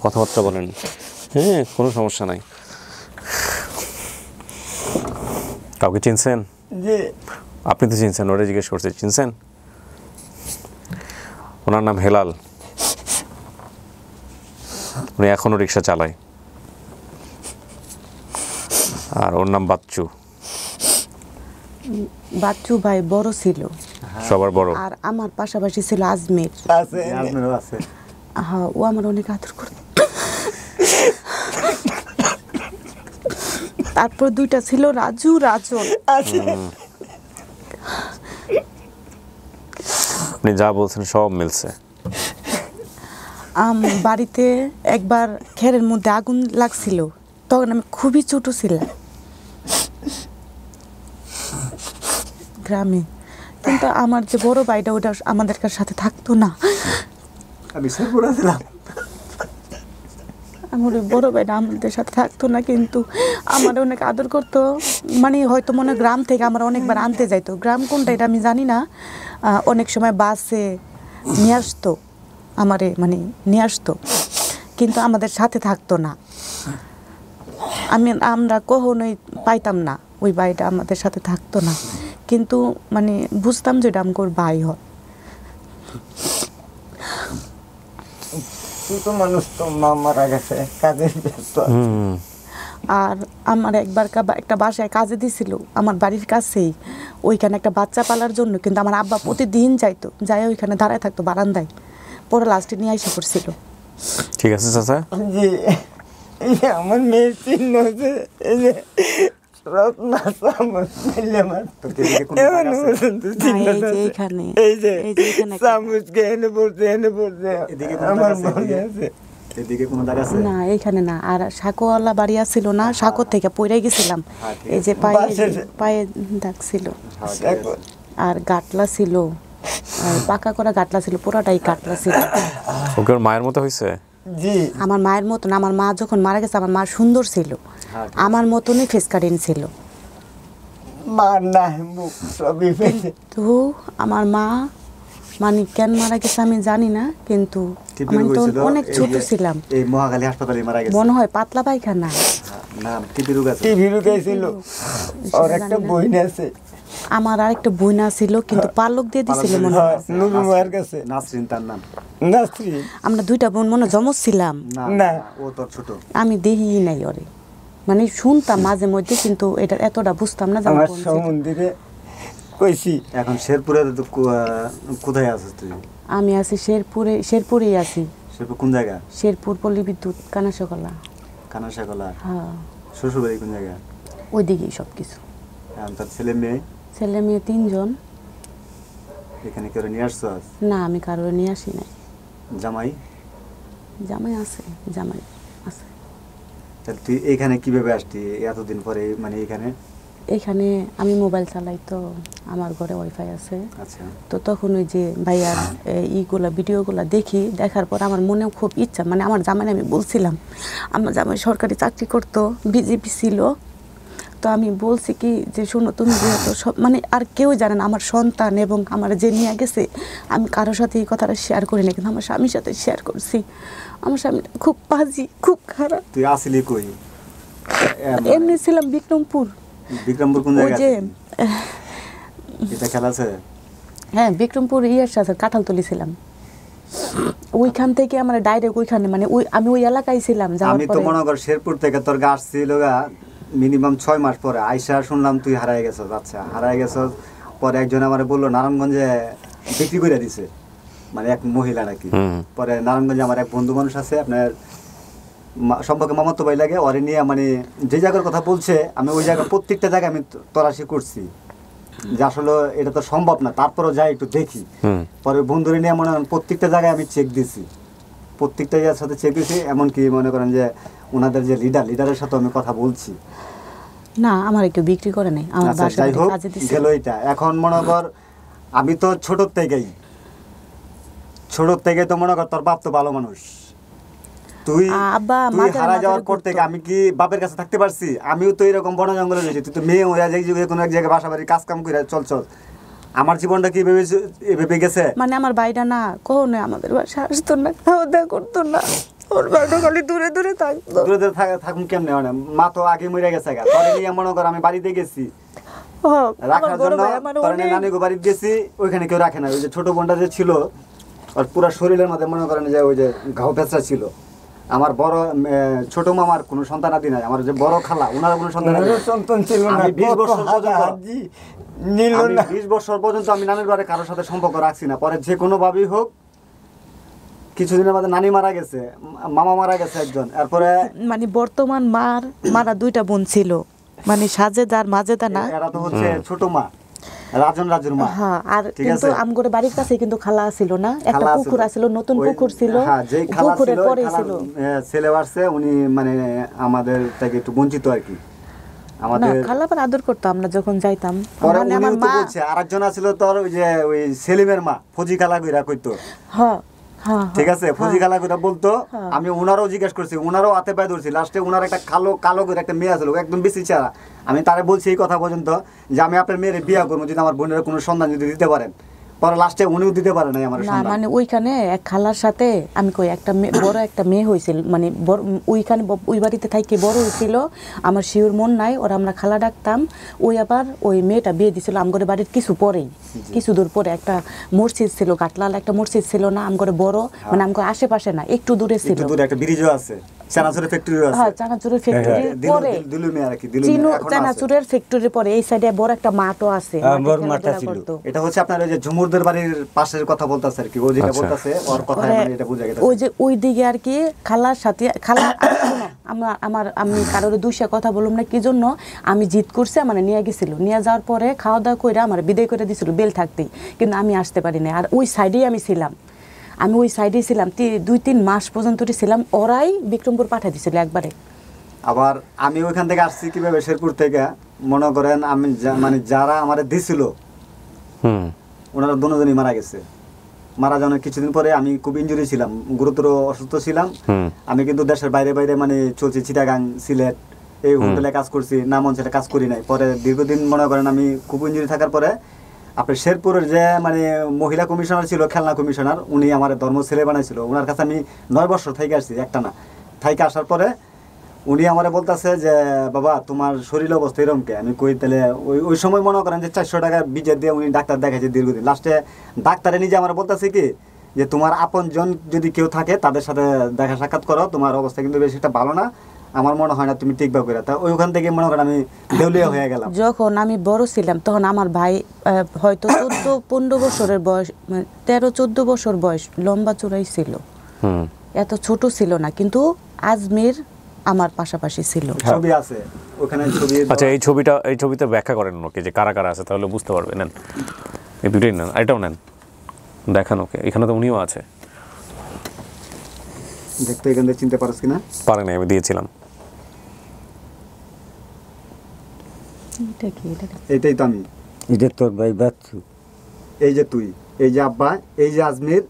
কথাবার্তা বলেন, হ্যাঁ, কোনো সমস্যা নাই। কাউকে চিনছেন? আপনি তো চিনছেন, ওরা জিজ্ঞেস করছে চিনছেন? ওনার নাম হেলাল, উনি এখনো রিক্সা চালায়। আর ওর নাম বাচ্চু।
বাচ্চু ভাই বড় ছিল,
সবার বড়।
আর আমার পাশাপাশি ছিল আজমের।
আছে।
হ্যাঁ, ও আমার অনেক আদর করত। তারপর দুইটা ছিল রাজু, রাজন।
আপনি যা বলছেন সব মিলছে।
বাড়িতে একবার খেরের মধ্যে আগুন লাগছিল, তখন আমি খুবই ছোট ছিলাম গ্রামে, কিন্তু আমার যে বড় ভাইটা ওটা আমাদের সাথে থাকতো না।
আমি সরপুরা ছিলাম।
আমার ওই বড় ভাইটা আমাদের সাথে থাকতো না, কিন্তু আমার অনেক আদর করতো। মানে হয়তো মনে গ্রাম থেকে আমার অনেকবার আনতে যাইতো, গ্রাম কোনটা এটা আমি জানি না। অনেক সময় বাসে নিয়ে আসতো আমারে, মানে নিয়ে আসতো, কিন্তু আমাদের সাথে থাকতো না। আমরা কখনোই পাইতাম না ওই ভাইটা আমাদের সাথে থাকতো না, কিন্তু মানে বুঝতাম যে এটা আমার ভাই হয়।
ছোট মানুষ তো মা মারা গেছে, কাজের ব্যস্ত।
আর আমার একবার একটা বাসায় কাজে দিছিল আমার বাড়ির কাছেই, ওইখানে একটা বাচ্চা পালার জন্য, কিন্তু আমার আব্বা প্রতিদিন যাইতো, যাই ওইখানে দাঁড়ায় থাকতো বারান্দায়, পরে লাস্টে নিয়ে আইসা পড়ছিল।
ঠিক আছে চাচা,
জি, এই যে আমার মেয়ের চিহ্ন আছে, এই যে রত্না চামচ ফেলে মারতো। এমন পর্যন্ত চিহ্ন
এই যে
আছে।
এখানে,
এই যে
এই যে এখানে একটা-
চামচকে এনে পড়ছে, এনে পড়ছে।
এদিকে কোনো
আমার
দাগ আছে?
মনে আছে।
এদিকে কোনো দাগ আছে?
না এইখানে না। আর সাঁকোওয়ালা বাড়ি আছিল না, সাঁকোর থেকে পড়ে গেছিলাম, এই যে পায়ে, পায়ে দাগ ছিল, আর গাটলা ছিল, আর পাকা করা গাটলা ছিল, পুরোটাই গাটলা ছিল।
ওকে ওর মায়ের মতো হয়েছে?
জি,
আমার মায়ের মতন, আমার মা যখন মারা গেছে আমার মা সুন্দর ছিল, আমার মতনই ফেস কাটিং ছিল।
মার না মুখ সবই ফেলে।
তো আমার মা মানে কেন মারা গেছে আমি জানি না, কিন্তু
টিপি
আমি তো
হয়েছিল,
অনেক ছোট
এই যে-
ছিলাম,
এই মহাখালী হাসপাতালে মারা গেছে।
মনে হয় পাতলা পায়খানা।
না, টিপি রোগ আছে।
টিভি ঢুকাইছিল, ওর একটা বই আছে,
আমার আরেকটা বইনা ছিল, কিন্তু পালক দিয়ে দিছিল মনে হয়।
নুরু মায়ের কাছে।
নাসরিন তার নাম।
নাসরিন
আমরা দুইটা বোন মনে জমজ ছিলাম,
না,
ও তোর ছোট।
আমি দেখি নাই ওরে, মানে শুনতাম মাঝে মধ্যে, কিন্তু এটা এতটা বুঝতাম না যে আমার
আমার
বোন ছিল।
সম্বন্ধে কইছি।
এখন শেরপুরে তো কোথায় আছিস তুই?
আমি আছি শেরপুরেই আছি,
শেরপুর কোন জায়গা?
শেরপুর পল্লী বিদ্যুৎ কানাশকলা।
কানাশাকলা।
হ্যাঁ,
শ্বশুর বাড়ি কোন জায়গা?
ওইদিকেই সব কিছু।
এখন তার ছেলে মেয়ে
ছেলে মেয়ে 3 জন।
এখানে কেউ নিয়ে আসছো?
না, আমি কারোর নিয়ে আসি নাই।
জামাই?
জামাই আছে, জামাই আছে।
তাহলে তুই এখানে কিভাবে আসতি এতদিন পরে? মানে
এখানে আমি মোবাইল চালাই, তো আমার ঘরে ওয়াইফাই আছে,
আচ্ছা,
তো তখন ওই যে ভাইয়ার ইগুলা ভিডিওগুলা দেখি, দেখার পর আমার মনেও খুব ইচ্ছা, মানে আমার জামাই আমি বলছিলাম, আমার জামাই সরকারি চাকরি করতো, বিজেপি ছিল, তো আমি বলছি কি যে শোনো তুমি যেহেতু সব মানে আর কেউ জানে না আমার সন্তান এবং আমার যে নিয়ে গেছে, আমি কারোর সাথে এই কথাটা শেয়ার করি না, কিন্তু আমার স্বামীর সাথে শেয়ার করছি। আমার স্বামী খুব বাজি, খুব খারাপ।
তুই আসলি কই?
এমনি ছিলাম বিক্রমপুর।
বিক্রমপুর কোন
ওই
জায়গা?
যে
এটা খেলা আছে?
হ্যাঁ, বিক্রমপুর সাথে কাঁঠালতলি ছিলাম, ওইখান থেকে আমার ডাইরেক্ট ওইখানে, মানে আমি ওই এলাকায় ছিলাম।
আমি তো মনে কর শেরপুর থেকে তোর গাছ ছিল মিনিমাম 6 মাস পরে আইসা শুনলাম তুই হারায় গেছস। আচ্ছা, হারায় গেছস, পরে একজন আমার বললো নারায়ণগঞ্জে বিক্রি করে দিছে, মানে এক মহিলা নাকি। পরে নারায়ণগঞ্জে আমার এক বন্ধু মানুষ আছে, আপনার সম্পর্কে মামাতো ভাই লাগে, ওরে নিয়ে মানে যে জায়গার কথা বলছে আমি ওই জায়গা প্রত্যেকটা জায়গায় আমি তল্লাশি করছি, যে আসলে এটা তো সম্ভব না, তারপরও যাই একটু দেখি। পরে বন্ধুরে নিয়ে মনে করেন প্রত্যেকটা জায়গায় আমি চেক দিছি, প্রত্যেকটা জায়গার সাথে চেক দিছি, এমনকি মনে করেন যে ওনাদের যে লিডারের সাথে আমি কথা বলছি।
না, আমার কেউ বিক্রি করে নাই, আমার
আচ্ছা, যাই হোক গেল এটা। এখন মনে কর আমি তো ছোট থেকে তো মনে কর তোর বাপ তো ভালো মানুষ, তুই হারা যাওয়ার পর থেকে আমি কি বাপের কাছে থাকতে পারছি? আমিও তো এরকম বন জঙ্গলে রয়েছি, তুই তো মেয়ে হয়ে কোনো এক জায়গায় বাসা বাড়ি কাজ কাম করে চল। আমার জীবনটা কি ভেবে গেছে?
মানে আমার বাইরা না কখনো আমাদের বাসা আসতো না, খাওয়া দাওয়া করতো না, ওর বাড়িটা খালি দূরে দূরে থাকতো।
দূরে থাকুন কেমনে? মানে মা তো আগে মরে গেছে, তোরে নিয়ে মনে কর আমি বাড়িতে গেছি রাখার জন্য, নানি গো বাড়িতে গেছি, ওইখানে কেউ রাখে না। ওই যে ছোট বোনটা যে ছিল ওর পুরো শরীরের মধ্যে মনে করেন যে ওই যে ঘাও ফেঁচড়া ছিল। আমার বড় ছোট মামার কোনো সন্তান আদি নাই, আমার যে বড় খালা ওনার কোনো সন্তান ছিল না। 20 বছর পর্যন্ত আমি নানির বাড়ি কারোর সাথে সম্পর্ক রাখছি না। পরে যে কোনো ভাবেই হোক কিছুদিনের মধ্যে নানি মারা গেছে, মামা মারা গেছে একজন, এরপরে
মানে বর্তমান মারা 2টা বোন ছিল, মানে সাজেদার মাজেদা না,
এরা তো হচ্ছে ছোট মা রাজুর মা।
হ্যাঁ, আর কিন্তু আমগরে বাড়ির কাছে কিন্তু খালা ছিল না, একটা পুকুর ছিল, নতুন পুকুর ছিল,
হ্যাঁ, যেই খালা
পুকুরের পরে ছিল
ছেলে আসছে, উনি মানে আমাদের থেকে একটু বঞ্চিত আর কি। আমাদের
খালা পর আদর করতো আমরা যখন যাইতাম।
পরে উনিও তো বলছে আরেকজন ছিল তোর ওই যে ওই সেলিমের মা ফজি খালা কইরা কইতো।
হ্যাঁ,
ঠিক আছে, ফজি খালা কইরা বলতো। আমি ওনারও জিজ্ঞেস করছি, ওনারও হাতে পায়ে ধরছি। লাস্টে ওনার একটা কালো করে একটা মেয়ে আছিল, একদম বেশি চেহারা। আমি তারে বলছি এই কথা পর্যন্ত যে আমি আপনার মেয়ের বিয়ে করবো যদি আমার বোনের কোনো সন্ধান যদি দিতে পারেন। পরে লাস্টে উনিও দিতে পারে নাই আমার
না
সন্ধান।
মানে ওইখানে এক খালার সাথে আমি কই একটা বড় একটা মেয়ে হয়েছিল, মানে ওইখানে ওই বাড়িতে থাকি বড় হয়েছিল, আমার শিওর মন নাই, ওরা আমরা খালা ডাকতাম। ওই আবার ওই মেয়েটা বিয়ে দিছিল আমগরে বাড়ির কিছু পরেই, কিছু দূর পরে একটা মসজিদ ছিল, কাটলাল একটা মসজিদ ছিল না আমগরে বড়, মানে আমগরে আশেপাশে না একটু দূরে ছিল,
একটু দূরে একটা ব্রিজও আছে, চানাচুরের ফ্যাক্টরিও আছে।
হ্যাঁ চানাচুরের ফ্যাক্টরি পরে,
দিলু মেয়ে আর কি, দিলু
চিনু
মেয়ে এখনো আছে।
চানাচুরের ফ্যাক্টরি পরে এই সাইডে বড় একটা মাঠও আছে,
বড় মাঠটা ছিল।
এটা হচ্ছে আপনার ওই যে ঝুমুরদের বাড়ির পাশের কথা বলতাছে আর কি, ও যেটা
আচ্ছা।
বলতাছে ওর কথায় মানে এটা বুঝা গেছে।
ওই যে ওই দিকে আর কি খালার সাথে খালা আমি কারোর দুইশা কথা বললাম না কি জন্য, আমি জিদ করছি আমার নিয়ে গেছিল, নিয়ে যাওয়ার পরে খাওয়া দাওয়া করে আমার বিদায় করে দিছিল বেল থাকতেই, কিন্তু আমি আসতে পারি না। আর ওই সাইডেই আমি ছিলাম, আমি ওই সাইডেই ছিলাম 2-3 মাস পর্যন্ত ছিলাম, ওরাই বিক্রমপুর পাঠিয়ে দিছিল একবারে।
আবার আমি ওইখান থেকে আসছি কিভাবে, শেরপুর থেকে মনে করেন আমি মানে যারা আমারে দিছিল ওনারা দুজনই মারা গেছে। মারা যাওয়ার কিছুদিন পরে আমি খুব ইনজুরি ছিলাম, গুরুতর অসুস্থ ছিলাম। আমি কিন্তু দেশের বাইরে বাইরে মানে চলছি, চিটাগাং, সিলেট, এই হোটেলে কাজ করছি, নাম অঞ্চলে কাজ করি নাই। পরে দীর্ঘদিন মনে করেন আমি খুব ইনজুরি থাকার পরে আপনার শেরপুরের যে মানে মহিলা কমিশনার ছিল, খেলনা কমিশনার, উনি আমার ধর্ম ছেলে বানাইছিল, ওনার কাছে আমি 9 বছর থেকে আসছি একটা না। থেকে আসার পরে উনি আমারে বলতেছে যে বাবা তোমার শরীর অবস্থা এরকম কে? আমি কই তাহলে ওই সময় মনে করেন যে 400 টাকা বিজে দিয়ে উনি ডাক্তার দেখাইছে দীর্ঘদিন। লাস্টে ডাক্তারে নিজে আমার বলতেছে কি যে তোমার আপনজন যদি কেউ থাকে তাদের সাথে দেখা সাক্ষাৎ করো, তোমার অবস্থা কিন্তু বেশি একটা ভালো না, আমার মনে হয় না তুমি ঠিকভাবে করে। তা ওইখান থেকে মনে করেন আমি দেউলিয়া হয়ে গেলাম।
যখন আমি বড় ছিলাম তখন আমার ভাই হয়তো 14-15 বছরের বয়স, 13-14 বছর বয়স, লম্বা চূড়াই ছিল, এত ছোট ছিল না, কিন্তু আজমির আমার পাশাপাশি ছিল।
ছবি আছে ওখানে, ছবি।
আচ্ছা এই ছবিতে ব্যাখ্যা করেন ওকে যে কারা কারা আছে, তাহলে বুঝতে পারবে। নেন এই দুটোই নেন, এটাও নেন, দেখান ওকে। এখানে তো উনিও আছে,
দেখতে এখান থেকে চিনতে পারছ কিনা?
পারে না, আমি দিয়েছিলাম।
এইটাই তো আমি,
এটা তোর ভাই বাচ্চু,
এই যে তুই, এই যে আব্বা, এই যে আজমির,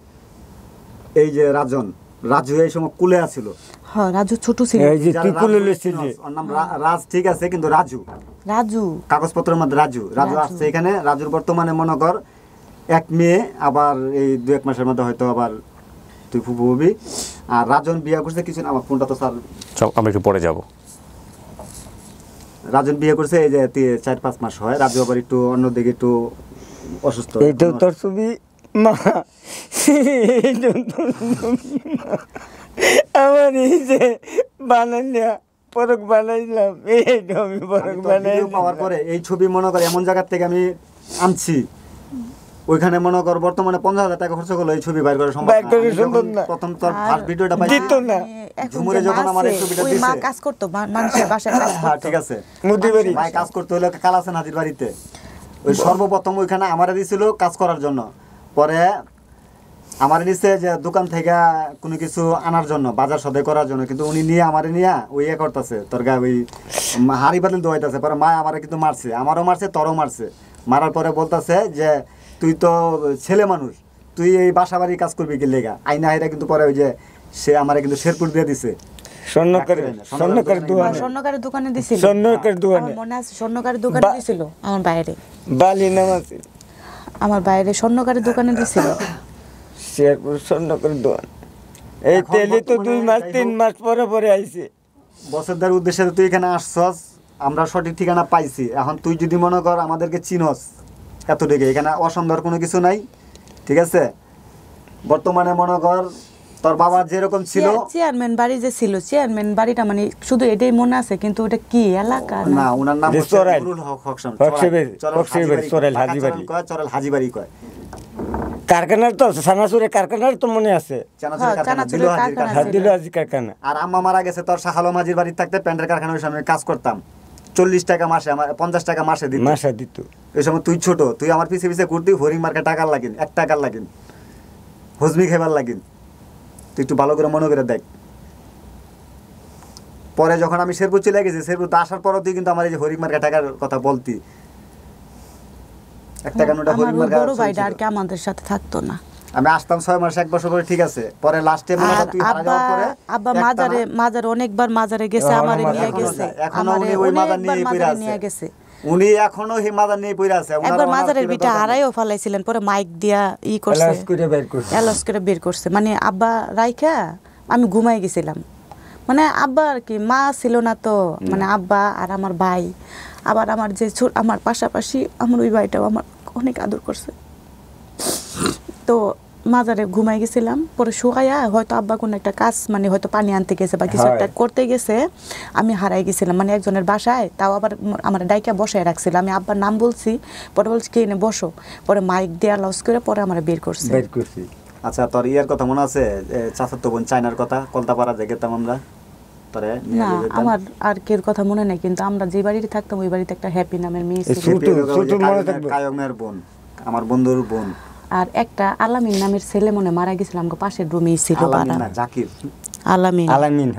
এই যে রাজন, রাজু এই সময় কুলে আছিল।
হ্যাঁ রাজু ছোট ছিল,
এই যে তুই কুলে লইছিস যে
ওর নাম রাজ, ঠিক আছে, কিন্তু রাজু
রাজু
কাগজপত্রের মধ্যে রাজু আসছে এখানে। রাজুর বর্তমানে মনে কর এক মেয়ে, আবার এই 2-1 মাসের মধ্যে হয়তো আবার তুই ফুফু হবি। আর রাজন বিয়ে করছে কিছু না, আমার ফোনটা তো স্যার
আমি একটু পরে যাব।
রাজন বিয়ে করছে এই যে 4-5 মাস হয়। রাজু আবার একটু অন্যদিকে একটু অসুস্থ।
এইটাও তোর ছবি মা, এইটাও তোর ছবি মা। আমার এই যে বানাইলা পরক বানাইলাম, এইটা আমি পরক বানাই
পাওয়ার পরে এই ছবি মনে করে এমন জায়গা থেকে আমি আনছি, ওইখানে মনে কর বর্তমানে 50,000 টাকা খরচ করলো এই ছবি বাইর করা সম্ভব না। প্রথম তোর ফার্স্ট ভিডিওটা পাইছি
দিত না,
ঝুমুরে যখন আমার এই ছবিটা
ওই
দিছে,
মা কাজ করতো, মানুষের বাসায় কাজ
হ্যাঁ
করতো।
ঠিক আছে,
মুদি বাড়ি
ভাই কাজ করতে হলো কালাসেন হাজির বাড়িতে। ওই সর্বপ্রথম ওইখানে আমারে দিছিল কাজ করার জন্য। পরে আমার নিচে যে দোকান থেকে কোনো কিছু আনার জন্য, বাজার সদাই করার জন্য, কিন্তু উনি নিয়ে আমারে নিয়ে ওই করতেছে তোর গা ওই হাড়ি বাতিল দোয়াইতেছে। পরে মা আমারে কিন্তু মারছে, আমারও মারছে, তোরও মারছে। মারার পরে বলতেছে যে তুই তো ছেলে মানুষ, তুই এই বাসা বাড়ি কাজ করবি কি লেগা আইনা হাইরা। কিন্তু পরে ওই যে সে আমারে কিন্তু শেরপুর দিয়ে দিছে,
স্বর্ণকারের দোকানে,
স্বর্ণকারের দোকানে দিছিল,
স্বর্ণকারের দোকানে,
আমার মনে আছে স্বর্ণকারের দোকানে দিছিল। আমার বাইরে
বালি নাম আছে,
আমার বাইরে স্বর্ণকারের দোকানে দিছিল।
শেরপুর স্বর্ণকারের দোকান। এই তেলে তো 2 মাস 3 মাস পরে পরে আইছে।
বছরদার উদ্দেশ্যে তুই এখানে আসছস, আমরা সঠিক ঠিকানা পাইছি। এখন তুই যদি মনে কর আমাদেরকে চিনস এতটুকু, এখানে অসুন্দর কোনো কিছু নাই, ঠিক আছে। বর্তমানে মনে কর তোর বাবা যেরকম ছিল,
চেয়ারম্যান বাড়ি যে ছিল, চেয়ারম্যান বাড়িটা মানে শুধু এটাই মনে আছে, কিন্তু ওটা কি এলাকা
না ওনার নাম হচ্ছে
চরাইল,
নুরুল হক হোকসান,
চরাইল হাজিবাড়ি
কয়, চরাইল হাজিবাড়ি কয়।
কারখানার তো সানাসুরে কারখানার তো মনে আছে,
চানাচুরের কারখানা,
চানাচুরের
দিলু হাজির
কারখানা
কারখানা।
দিল আজি কারখানা।
আর আম্মা মারা গেছে তোর শাহালো মাঝির বাড়ি থাকতে প্যান্টের কারখানার সামনে কাজ করতাম। 40 টাকা মাসে, আমার 50 টাকা মাসে দিত।
মাসা দিত।
ওই সময় তুই ছোট, তুই আমার পিছে পিছে ঘুরতি, হরিং মার্কে টাকার লাগিন, 1 টাকার লাগিন, হজমি খেবার লাগিন। তুই একটু ভালো করে মনে করে দেখ। পরে যখন আমি শেরপুর চলে গেছি, শেরপুর আসার পরও তুই কিন্তু আমার এই যে হরিং মার্কে টাকার কথা বলতি। 1 টাকা নোটা
আমার
হরিং
ওই
মার্কা
বড় ভাইটা আর কি আমাদের সাথে থাকতো না।
আমি আসতাম 6 মাস 1 বছর পরে, ঠিক আছে। পরে লাস্টে
আর আব্বা মাজারে অনেকবার মাজারে গেছে, আমারে নিয়ে গেছে,
এখনো উনি ওই মাজার নিয়ে পড়ে আছে।
নিয়ে গেছে।
উনি এখনো হি মাজার নিয়ে পড়ে আছে
একবার মাজারের ভিটা হারাইও ফেলাইছিলেন, পরে মাইক দিয়া করছে,
এলাচ করে বের করছে।
এলাচ করে বের করছে। মানে আব্বা রাইখা আমি ঘুমাই গেছিলাম, মানে আব্বা আর কি মা ছিল না তো, মানে আব্বা আর আমার ভাই, আবার আমার যে আমার পাশাপাশি আমার ওই ভাইটাও আমার অনেক আদর করছে। তো মাজারে ঘুমাই গেছিলাম, পরে শুকাইয়া হয়তো আব্বা কোনো একটা কাজ, মানে হয়তো পানি আনতে গেছে বা কিছু একটা করতে গেছে, আমি হারাই গেছিলাম মানে একজনের বাসায়। তাও আবার আমার ডাইকা বসায় রাখছিল, আমি আব্বার নাম বলছি, পরে বলছি কে এনে বসো, পরে মাইক দেয়া লস করে পরে আমার বের করছে।
আচ্ছা, তোর ইয়ার কথা মনে আছে, চাচাতো বোন চায়নার কথা, কলতাপাড়া যে গেতাম আমরা তোরে?
না, আমার আর কের কথা মনে নাই, কিন্তু আমরা যে বাড়িতে থাকতাম ওই বাড়িতে একটা হ্যাপি নামের মেয়ে ছিল,
কায়মের বোন, আমার বন্ধুর বোন।
আর একটা আলামিন নামের ছেলে মনে মারা গেছিল, আমাকে পাশের রুমেই ছিল।
জাকির
আলামিন,
আলামিন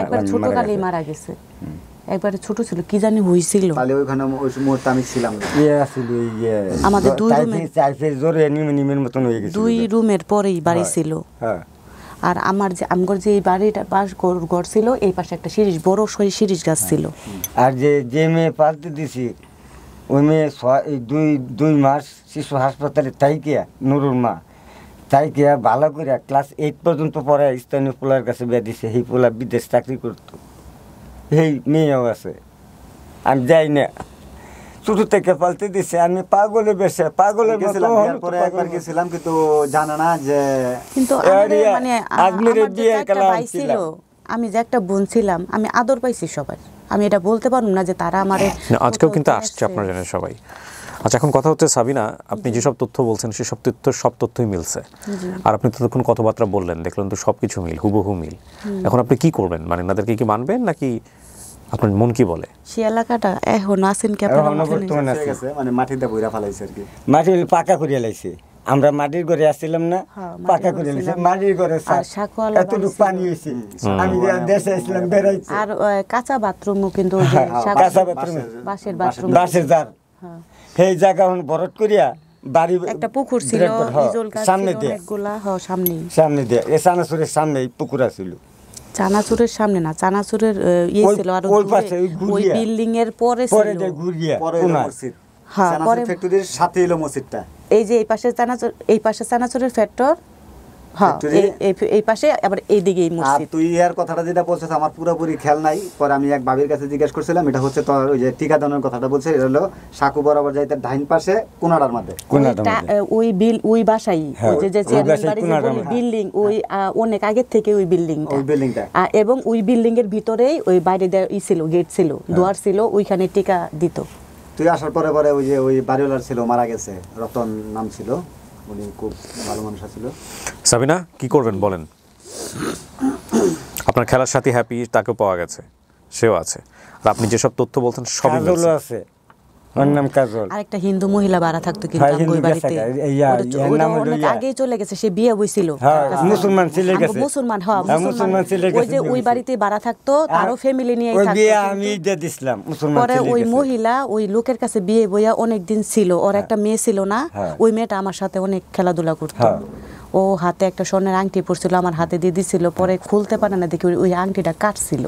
একবার ছোট কালেই মারা গেছে, একবারে ছোট ছিল, কি জানি হইছিল।
তাহলে ওইখানে ওই মুহূর্তে আমি ছিলাম না।
আমাদের দুই রুমে
জোরে নিমের মতন হয়ে গেছে,
2 রুমের পরেই বাড়ি ছিল। আর আমার যে আমগর যে এই বাড়িটা বাস ঘর ছিল, এই পাশে একটা শিরিষ, বড় শিরিষ গাছ ছিল।
আর যে মেয়ে পালতে দিছি ওই মেয়ে 2 মাস শিশু হাসপাতালে থাইকিয়া, নুরুর মা থাইকিয়া ভালো করে ক্লাস 8 পর্যন্ত পরে স্থানীয় পোলার কাছে বিয়ে দিছে। সেই পোলা বিদেশ চাকরি করতো, সেই মেয়েও আছে। আমি যাই না, ছোট থেকে পালতে দিছে, আমি পাগলে বেশে পাগলে
পরে একবার গেছিলাম, কিন্তু জানা না যে
কিন্তু মানে ছিল, আমি যে একটা বোন ছিলাম, আমি আদর পাইছি সবাই, আমি এটা বলতে পারবো না যে তারা আমারে।
আজকেও কিন্তু আসছে, আপনারা জানেন সবাই। আচ্ছা, এখন কথা হচ্ছে সাবিনা, আপনি যেসব তথ্য বলছেন সেসব সব তথ্যই মিলছে, আর আপনি ততক্ষণ কথাবার্তা বললেন, দেখলেন তো সবকিছু মিল, হুবহু মিল। এখন আপনি কি করবেন, মানে এনাদেরকে কি মানবেন নাকি আপনার মন কি বলে?
সেই এলাকাটা এখন আছেন কি আপনারা?
মানে মাটিতে বইরা ফেলাইছে আর কি,
মাটি পাকা করিয়া লাইছে। আমরা মাটির ঘরে আসছিলাম না, পাকা করে লাইছে। মাটির ঘরে এতটুকু পানি হয়েছে, আমি দেশে আসলাম বেড়াইছি।
আর কাঁচা বাথরুমও কিন্তু
কাঁচা বাথরুম, বাসের জার, সেই জায়গা বরট করিয়া বাড়ি
একটা পুকুর ছিল,
সামনে দিয়ে, সামনে দিয়ে চানাচুরের সামনে পুকুর ছিল।
চানাচুরের সামনে না, চানাচুরের ছিল, আর ওই বিল্ডিং এর পরে ছিল
মসজিদ। হ্যাঁ, পরে ফ্যাক্টরির সাথে এলো মসজিদটা।
এই যে এই পাশে চানাচুরের ফ্যাক্টর, হ্যাঁ এই পাশে, আবার এইদিকে এই মসজিদ।
আর তুই এর কথাটা যেটা বলছিস আমার পুরোপুরি খেয়াল নাই, পরে আমি এক ভাবির কাছে জিজ্ঞেস করছিলাম, এটা হচ্ছে তোর ওই যে ঠিকাদারের কথাটা বলছে, এটা হলো সাকু বরাবর যাইতে ডাইন পাশে কোনাডার মধ্যে,
ওই বাসাই, ওই যে বিল্ডিং, ওই অনেক আগের থেকে ওই বিল্ডিংটা, এবং ওই বিল্ডিং এর ভিতরেই ওই বাইরে ছিল, গেট ছিল, দুয়ার ছিল, ওইখানে টিকা দিত।
তুই আসার পরে পরে ওই যে ওই বাড়িওয়ালার ছিল, মারা গেছে, রতন নাম ছিল, উনি খুব ভালো মানুষ ছিল।
সাবিনা, কি করবেন বলেন? আপনার খেলার সাথী হ্যাপি, তাকেও পাওয়া গেছে, সেও আছে, আর আপনি যেসব তথ্য বলছেন সবই আছে।
ওর নাম কাজল।
আরেকটা হিন্দু মহিলা ভাড়া থাকতো কিন্তু ওই বাড়িতে, অনেক আগেই চলে গেছে, সে বিয়ে হইছিল,
মুসলমান ছেলে গেছে,
মুসলমান, হ্যাঁ মুসলমান ছেলে গেছে, ওই যে ওই বাড়িতে ভাড়া থাকতো, তারও ফ্যামিলি নিয়ে থাকতো।
বিয়ে আমি দিয়ে দিছিলাম মুসলমান ছেলে।
পরে ওই মহিলা ওই লোকের কাছে বিয়ে বইয়া অনেক দিন ছিল, ওর একটা মেয়ে ছিল না, ওই মেয়েটা আমার সাথে অনেক খেলাধুলা করতো। ও হাতে একটা স্বর্ণের আংটি পরছিল, আমার হাতে দিয়ে দিছিল, পরে খুলতে পারে না দেখি ওই আংটিটা কাটছিল।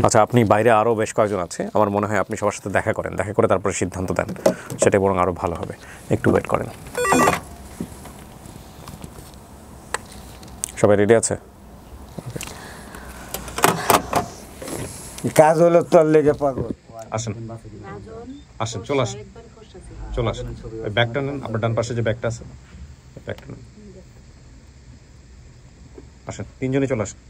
আচ্ছা, আপনি বাইরে আরো বেশ কয়েকজন আছে, আমার মনে হয় আপনি সবার সাথে দেখা করেন, দেখা করে তারপরে সিদ্ধান্ত দেন, সেটা বরং আরো ভালো হবে। একটু ওয়েট করেন। সবাই রেডি আছে?
কাজ হলো তোর লেগে পাগল।
আসেন আসেন, চলে আসেন, চলে আসেন। ওই ব্যাগটা নেন, আপনার ডান পাশে যে ব্যাগটা আছে, ব্যাগটা নেন। আসেন, তিনজনই চলে আসেন।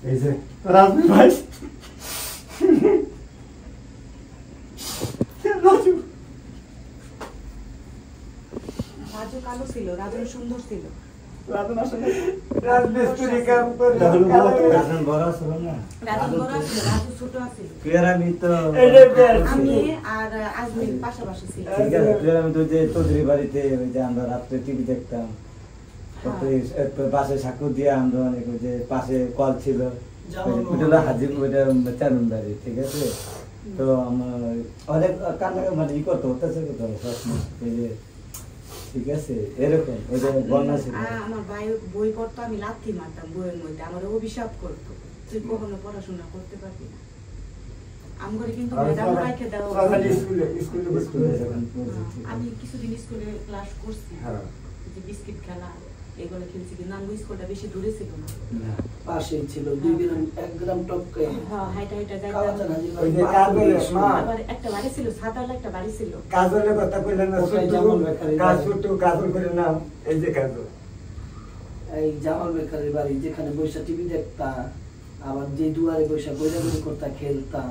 এই যে রাজু ভাই,
রাজু কালো ছিল, রাজু সুন্দর ছিল,
রাজমিস্ত্রি কাম করে, রাজু বড় ছিল না,
রাজু ছোট ছিল।
আমি
আর আজমির পাশাপাশি ছিল।
ঠিক আছে, আমি তো যে চৌধুরী বাড়িতে ওই যে আমরা রাত্রে টিভি দেখতাম, পাশে সাঁকু দিয়ে আমরা অনেক, ওই যে পাশে কল ছিল, ওটা হলো হাজির, ওটা চারুনবাড়ি, ঠিক আছে? তো আমার অনেক কান্না মানে ই করতে হতেছে সবসময়, এই যে ঠিক আছে এরকম ওই যে বন্যা ছিল।
আমার ভাই বই পড়তো, আমি লাথি মারতাম বইয়ের মধ্যে, আমার অভিশাপ করতো তুই কখনো পড়াশোনা করতে পারবি না। আমগরে কিন্তু ম্যাডাম রাইখে দেওয়া, আমি কিছুদিন স্কুলে ক্লাস করছি, যে বিস্কিট খেলা এগুলো খেলছি, কিন্তু আমার স্কুলটা বেশি দূরে ছিল না,
পাশেই ছিল, 2 গ্রাম 1 গ্রাম টপকে
হাইটা হাইটা
খাওয়া
যাইতাম।
জানা
ওই যে কাজলে মা
আবার একটা বাড়ি ছিল, সাদাওয়ালা একটা বাড়ি ছিল।
কাজলের কথা কইলেন না,
ওটাই
শুধু
যেমন বেকারি
কাজ
বাড়ি।
শুধু কাজল করে নাম, এই যে কাজল।
এই জামাল বেকারের বাড়ি, যেখানে বৈশা টিভি দেখতা, আবার যে দুয়ারে বৈশা বইরাগুলি করতা, খেলতা।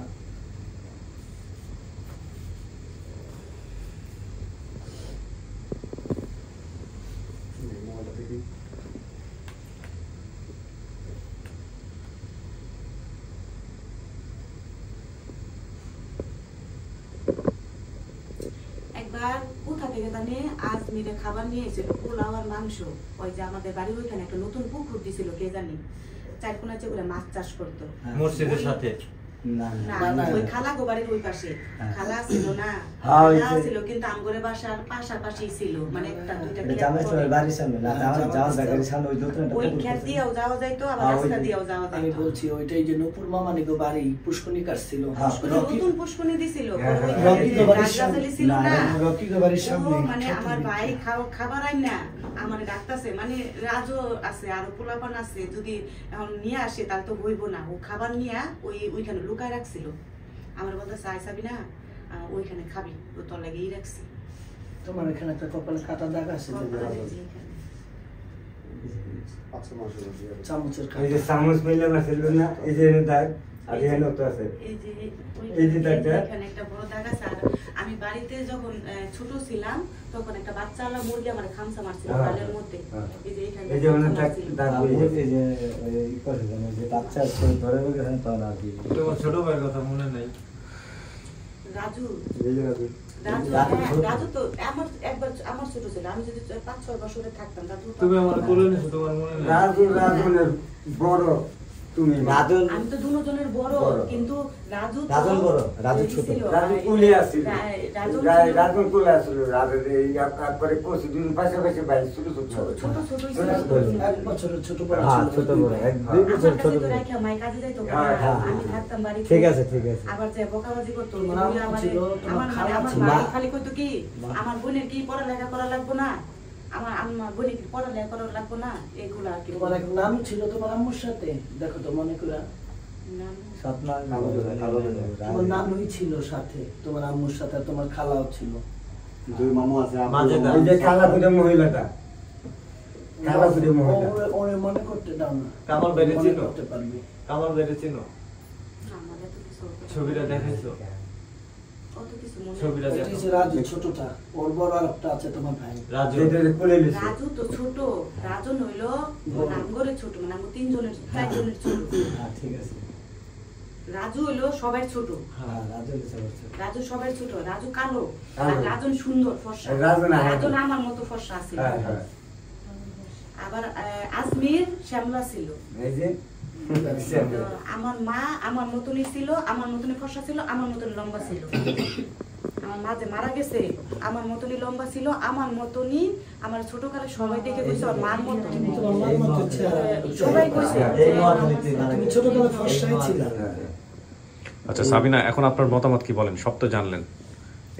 একবার কোথা থেকে জানে আজমিরে খাবার নিয়ে এসেছিল, পোলাও আর মাংস। ওই যে আমাদের বাড়ির ওইখানে একটা নতুন পুকুর দিছিল, কে জানি চারকোনা চেয়ে মাছ চাষ করতো
মসজিদের সাথে।
না
না, ওই খালা গো বাড়ির ওই পাশে খালা ছিল না,
হ্যাঁ, ওই
খালা
যে-
ছিল, কিন্তু আমগরে বাসার পাশাপাশি ছিল, মানে একটা দুইটা
এটা
ক্ষেত
জামাই
পরে।
ছোড়ের বাড়ির সামনে না, জামাই বেকারির সামনে ওই দোকানটা
ওই
পুকুর
ক্ষেত
করছে।
দিয়েও যাওয়া যাইতো, আবার
হ্যাঁ, ওই
রাস্তা
যে-
দিয়েও যাওয়া
আমি
যাইতো।
বলছি ওইটাই যে নূপুর মামানিগো বাড়ি পুষ্করণী কাটছিল।
হ্যাঁ,
নতুন পুষ্করণী দিছিল,
হ্যাঁ,
ওই
রকি তো বাড়ির
গাছগাছালি
সামনে
ছিল না।
রকিগো বাড়ির সামনে
ও মানে আমার ভাই খাবার আইন না আমার ডাকতেছে, মানে রাজু আছে আর পোলাপান আছে, যদি এখন নিয়ে আসে তাহলে তো হইব না। ও খাবার নিয়ে ওইখানে লুকায় রাখছিল, আমার বলতেছে আইসাবি না ওইখানে খাবি, ও তোর লাগেই রাখছি।
তোমার এখানে একটা কপালে কাটা দাগ আছে, চামচের
এই যে
কাটা।
চামচ মিলে না ছিল না, এই যে দাগ আর এখানে তো আছে। এই যে দাগটা?
এখানে একটা বড় দাগ আছে। আর আমি বাড়িতে যখন ছোট ছিলাম তখন একটা বাচ্চাওয়ালা মুরগি আমার খামসা মারছিল
হ্যাঁ,
গালের মধ্যে,
হ্যাঁ।
এই যে এখানে
এই যে অনেক
খামসা মারছিল।
দাগ
এই যে এই করে দেন, এই যে বাচ্চা ধরে গেছেন তখন আর কি।
তোমার ছোট ভাইয়ের কথা মনে নেই?
রাজু
এই যে দাগ।
রাজু
রাজু
হ্যাঁ,
ছোট।
রাজু তো একবার আমার ছোট ছিল, আমি যদি 5-6 বছরে থাকতাম রাজু তো-
তুমি আমার কোলে নিছো, তোমার মনে নেই?
রাজনের বড় তুমি রাজন
আমি তো দুজনের বড়,
বড়।
কিন্তু রাজু তো-
রাজন বড়, রাজু ছোট।
ছিল,
রাজু কুলে আসছিল।
রাজু
রাজন কুলে আসছিল, রাজের এই একবারে কোসি দুই পাশাপাশি ভাই ছোট ছোট
ছোট ছোট ছিল।
এক বছরের ছোট বড়
হ্যাঁ,
ছিল।
ছোট বড়, এক দুই
আমার
বছর
কাছে
ছোট
তো
বড়।
রাইখা মাই কাজে যাইতো,
হ্যাঁ, হ্যাঁ,
আমি
হ্যাঁ।
থাকতাম বাড়িতে।
ঠিক আছে, ঠিক আছে।
আবার যে বকাবাজি করতো,
তোমার
বলে
আম্মু
আমারে-
ছিল, তোমার
আমার
খালা
আমার
ছিল।
ভাই খালি কইতো কি, আমার বোনের কি পড়ালেখা করা লাগবো না, আমার বোনের কি পড়ালেখা করা লাগবো না, এগুলা আর কি।
তোমার এক নাম ছিল তোমার আম্মুর সাথে, দেখো তো মনে করে
নাম
সৎমার
তোমার নামই ছিল সাথে, তোমার আম্মুর সাথে, আর তোমার খালাও ছিল।
দুই মামু আছে
মাঝে দাও।
এই যে কালাপুরে মহিলাটা, কালাপুরে মহিলা।
ওরে মনে করতে দাও না,
কামাল বাইরে
মনে
ছিল?
করতে পারবি।
কামাল বাইরে চিনো?
আমার এত কিছু
ছবিটা দেখাইছো?
অত কিছু মনে
ছবিটা
এটা
দেখো।
হচ্ছে রাজু ছোটটা, ওর বড় আর একটা আছে তোমার ভাই।
রাজু।
যেটা কোলে লিছে।
রাজু তো ছোট, রাজন হইলো নামগরে ছোট, মানে আমার 3-4জনের ছোট।
হ্যাঁ ঠিক আছে।
রাজু হইলো সবার ছোট,
হ্যাঁ রাজু লিখে বলছে।
রাজু সবার ছোট, রাজু কালো আর
কালো।
রাজন সুন্দর ফর্সা,
রাজন হ্যাঁ।
রাজন আমার মতো ফর্সা ছিল।
হ্যাঁ, হ্যাঁ।
আবার আজমির শ্যামলা ছিল।
এই যে
তো আমার মা আমার মতনই ছিল, আমার মতনই ফর্সা ছিল, আমার মতনই লম্বা ছিল। আমার মা যে মারা গেছে আমার মতনই লম্বা ছিল, আমার মতনই, আমার ছোটকালে সবাই দেখে কইছে ওর মার মতো।
তোমার মার মতো চেহারা।
সবাই কইছে
এই মহাখালীতে মারা
তুমি
গেছে।
ছোটবেলায় ফর্সাই ছিল।
আচ্ছা সাবিনা, এখন আপনার মতামত কি বলেন? সব তো জানলেন,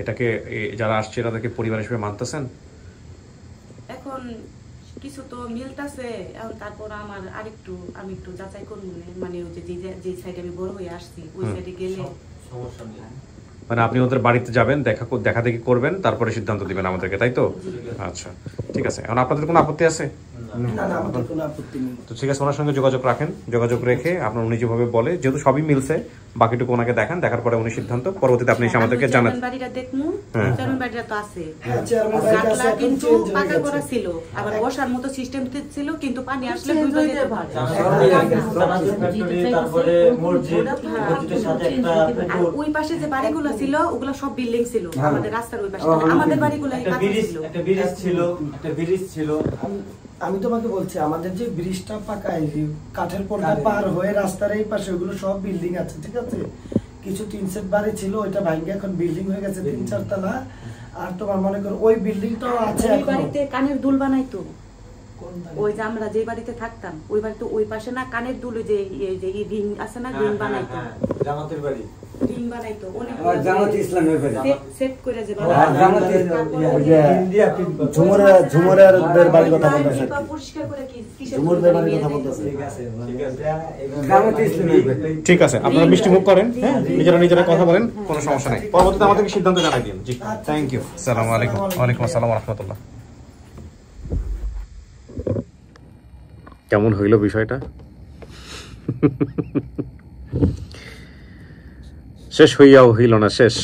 এটাকে যারা আসছে এরাদেরকে পরিবার হিসেবে মানতেছেন?
এখন কিছু তো মিলতাছে, এখন তারপর আমার আরেকটু আমি একটু যাচাই করব, মানে ওই যে সাইডে আমি বড় হয়ে আসছি ওই সাইডে গেলে
সমস্যা নেই।
মানে আপনি ওদের বাড়িতে যাবেন, দেখা দেখি করবেন, তারপরে সিদ্ধান্ত দিবেন আমাদেরকে, তাই তো? আচ্ছা ঠিক আছে। এখন আপনাদের কোনো আপত্তি আছে?
না না, আমাদের কোনো আপত্তি নেই।
তো ঠিক আছে, ওনার সঙ্গে যোগাযোগ রাখেন, যোগাযোগ রেখে আপনার উনি যেভাবে বলে, যেহেতু সবই মিলছে, বাকিটুকু ওনাকে দেখান, দেখার পরে উনি সিদ্ধান্ত পরবর্তীতে আপনি এসে আমাদেরকে জানান।
চেয়ারম্যান বাড়িটা দেখমু,
হ্যাঁ।
চেয়ারম্যান বাড়িটা তো আছে,
হ্যাঁ, চেয়ারম্যান বাড়িটা আছে,
গাটলা
এখন
কিন্তু
change হয়ে
পাকা
গেছে।
করা ছিল, আবার বসার মতো সিস্টেম ছিল, কিন্তু পানি আসলে ডুবে যেতে পারে।
তারপরে মসজিদ, মসজিদের সাথে একটা
আর
পুকুর,
ওই পাশে যে বাড়িগুলো ছিল ওগুলো সব বিল্ডিং ছিল, আমাদের রাস্তার ওই পাশে,
হ্যাঁ,
আমাদের বাড়িগুলো এই
একটা
পাশে
ব্রিজ,
ছিল।
একটা ব্রিজ ছিল, একটা ব্রিজ ছিল।
আমি তোমাকে বলছি আমাদের যে ব্রিজটা পাকা এই যে কাঠের পর্দা পার হয়ে রাস্তার এই পাশে ওগুলো সব বিল্ডিং আছে, ঠিক আছে? কিছু টিন সেট বাড়ি ছিল, ওইটা ভাঙে এখন বিল্ডিং হয়ে গেছে 3-4 তলা। আর তোমার মনে করো ওই বিল্ডিংটাও আছে
ওই
এখনো।
বাড়িতে কানের দুল বানাইতো, ওই যে আমরা যে বাড়িতে থাকতাম ওই বাড়িতে ওই পাশে না কানের দুল যে রিং আছে না, রিং বানাইতো,
জামাতের বাড়ি,
রিং বানাইতো অনেক
জামাত ইসলামের বাড়ি,
সেট করে যে
ঝুমুরের বাড়ির কথা বলতেছে,
পরিষ্কার করে কি
ঝুমুরের বাড়ির কথা বলতেছে।
ঠিক আছে,
জামাত ইসলামের বাড়ি।
ঠিক আছে, আপনারা মিষ্টি মুখ করেন, হ্যাঁ, নিজেরা কথা বলেন, কোনো সমস্যা নেই। পরবর্তীতে আমাদেরকে সিদ্ধান্ত জানাই দিন। জি, থ্যাংক ইউ। আসসালামু আলাইকুম। ওয়ালাইকুম আসসালাম ওয়া রাহমাতুল্লাহ। কেমন হইল বিষয়টা? শেষ হইয়াও হইল না শেষ,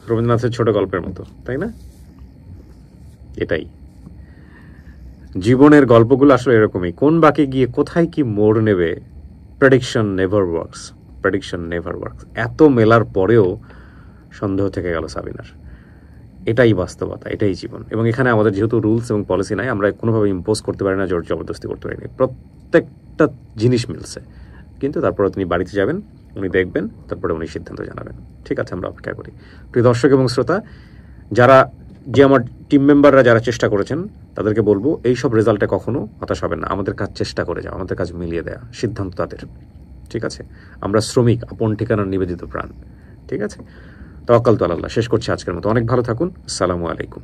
রবীন্দ্রনাথের ছোট গল্পের মতো, তাই না? এটাই জীবনের গল্পগুলো আসলে এরকমই। কোন বাঁকে গিয়ে কোথায় কি মোড় নেবে, prediction never works, prediction never works. এত মেলার পরেও সন্দেহ থেকে গেল সাবিনার। এটাই বাস্তবতা, এটাই জীবন। এবং এখানে আমাদের যেহেতু রুলস এবং পলিসি নাই, আমরা কোনোভাবে ইম্পোজ করতে পারি না, জোর জবরদস্তি করতে পারি না। প্রত্যেকটা জিনিস মিলছে, কিন্তু তারপরে তিনি বাড়িতে যাবেন, উনি দেখবেন, তারপরে উনি সিদ্ধান্ত জানাবেন। ঠিক আছে, আমরা অপেক্ষা করি। প্রিয় দর্শক এবং শ্রোতা, যে আমার টিম মেম্বাররা যারা চেষ্টা করেছেন তাদেরকে বলবো, এইসব রেজাল্টে কখনো হতাশ হবেন না। আমাদের কাজ চেষ্টা করে যাও, আমাদের কাজ মিলিয়ে দেয়া, সিদ্ধান্ত তাদের। ঠিক আছে, আমরা শ্রমিক, আপন ঠিকানার নিবেদিত প্রাণ। ঠিক আছে, তাওয়াক্কালতু আলাল্লাহ। শেষ করছি আজকের মতো। অনেক ভালো থাকুন। আসসালামু আলাইকুম।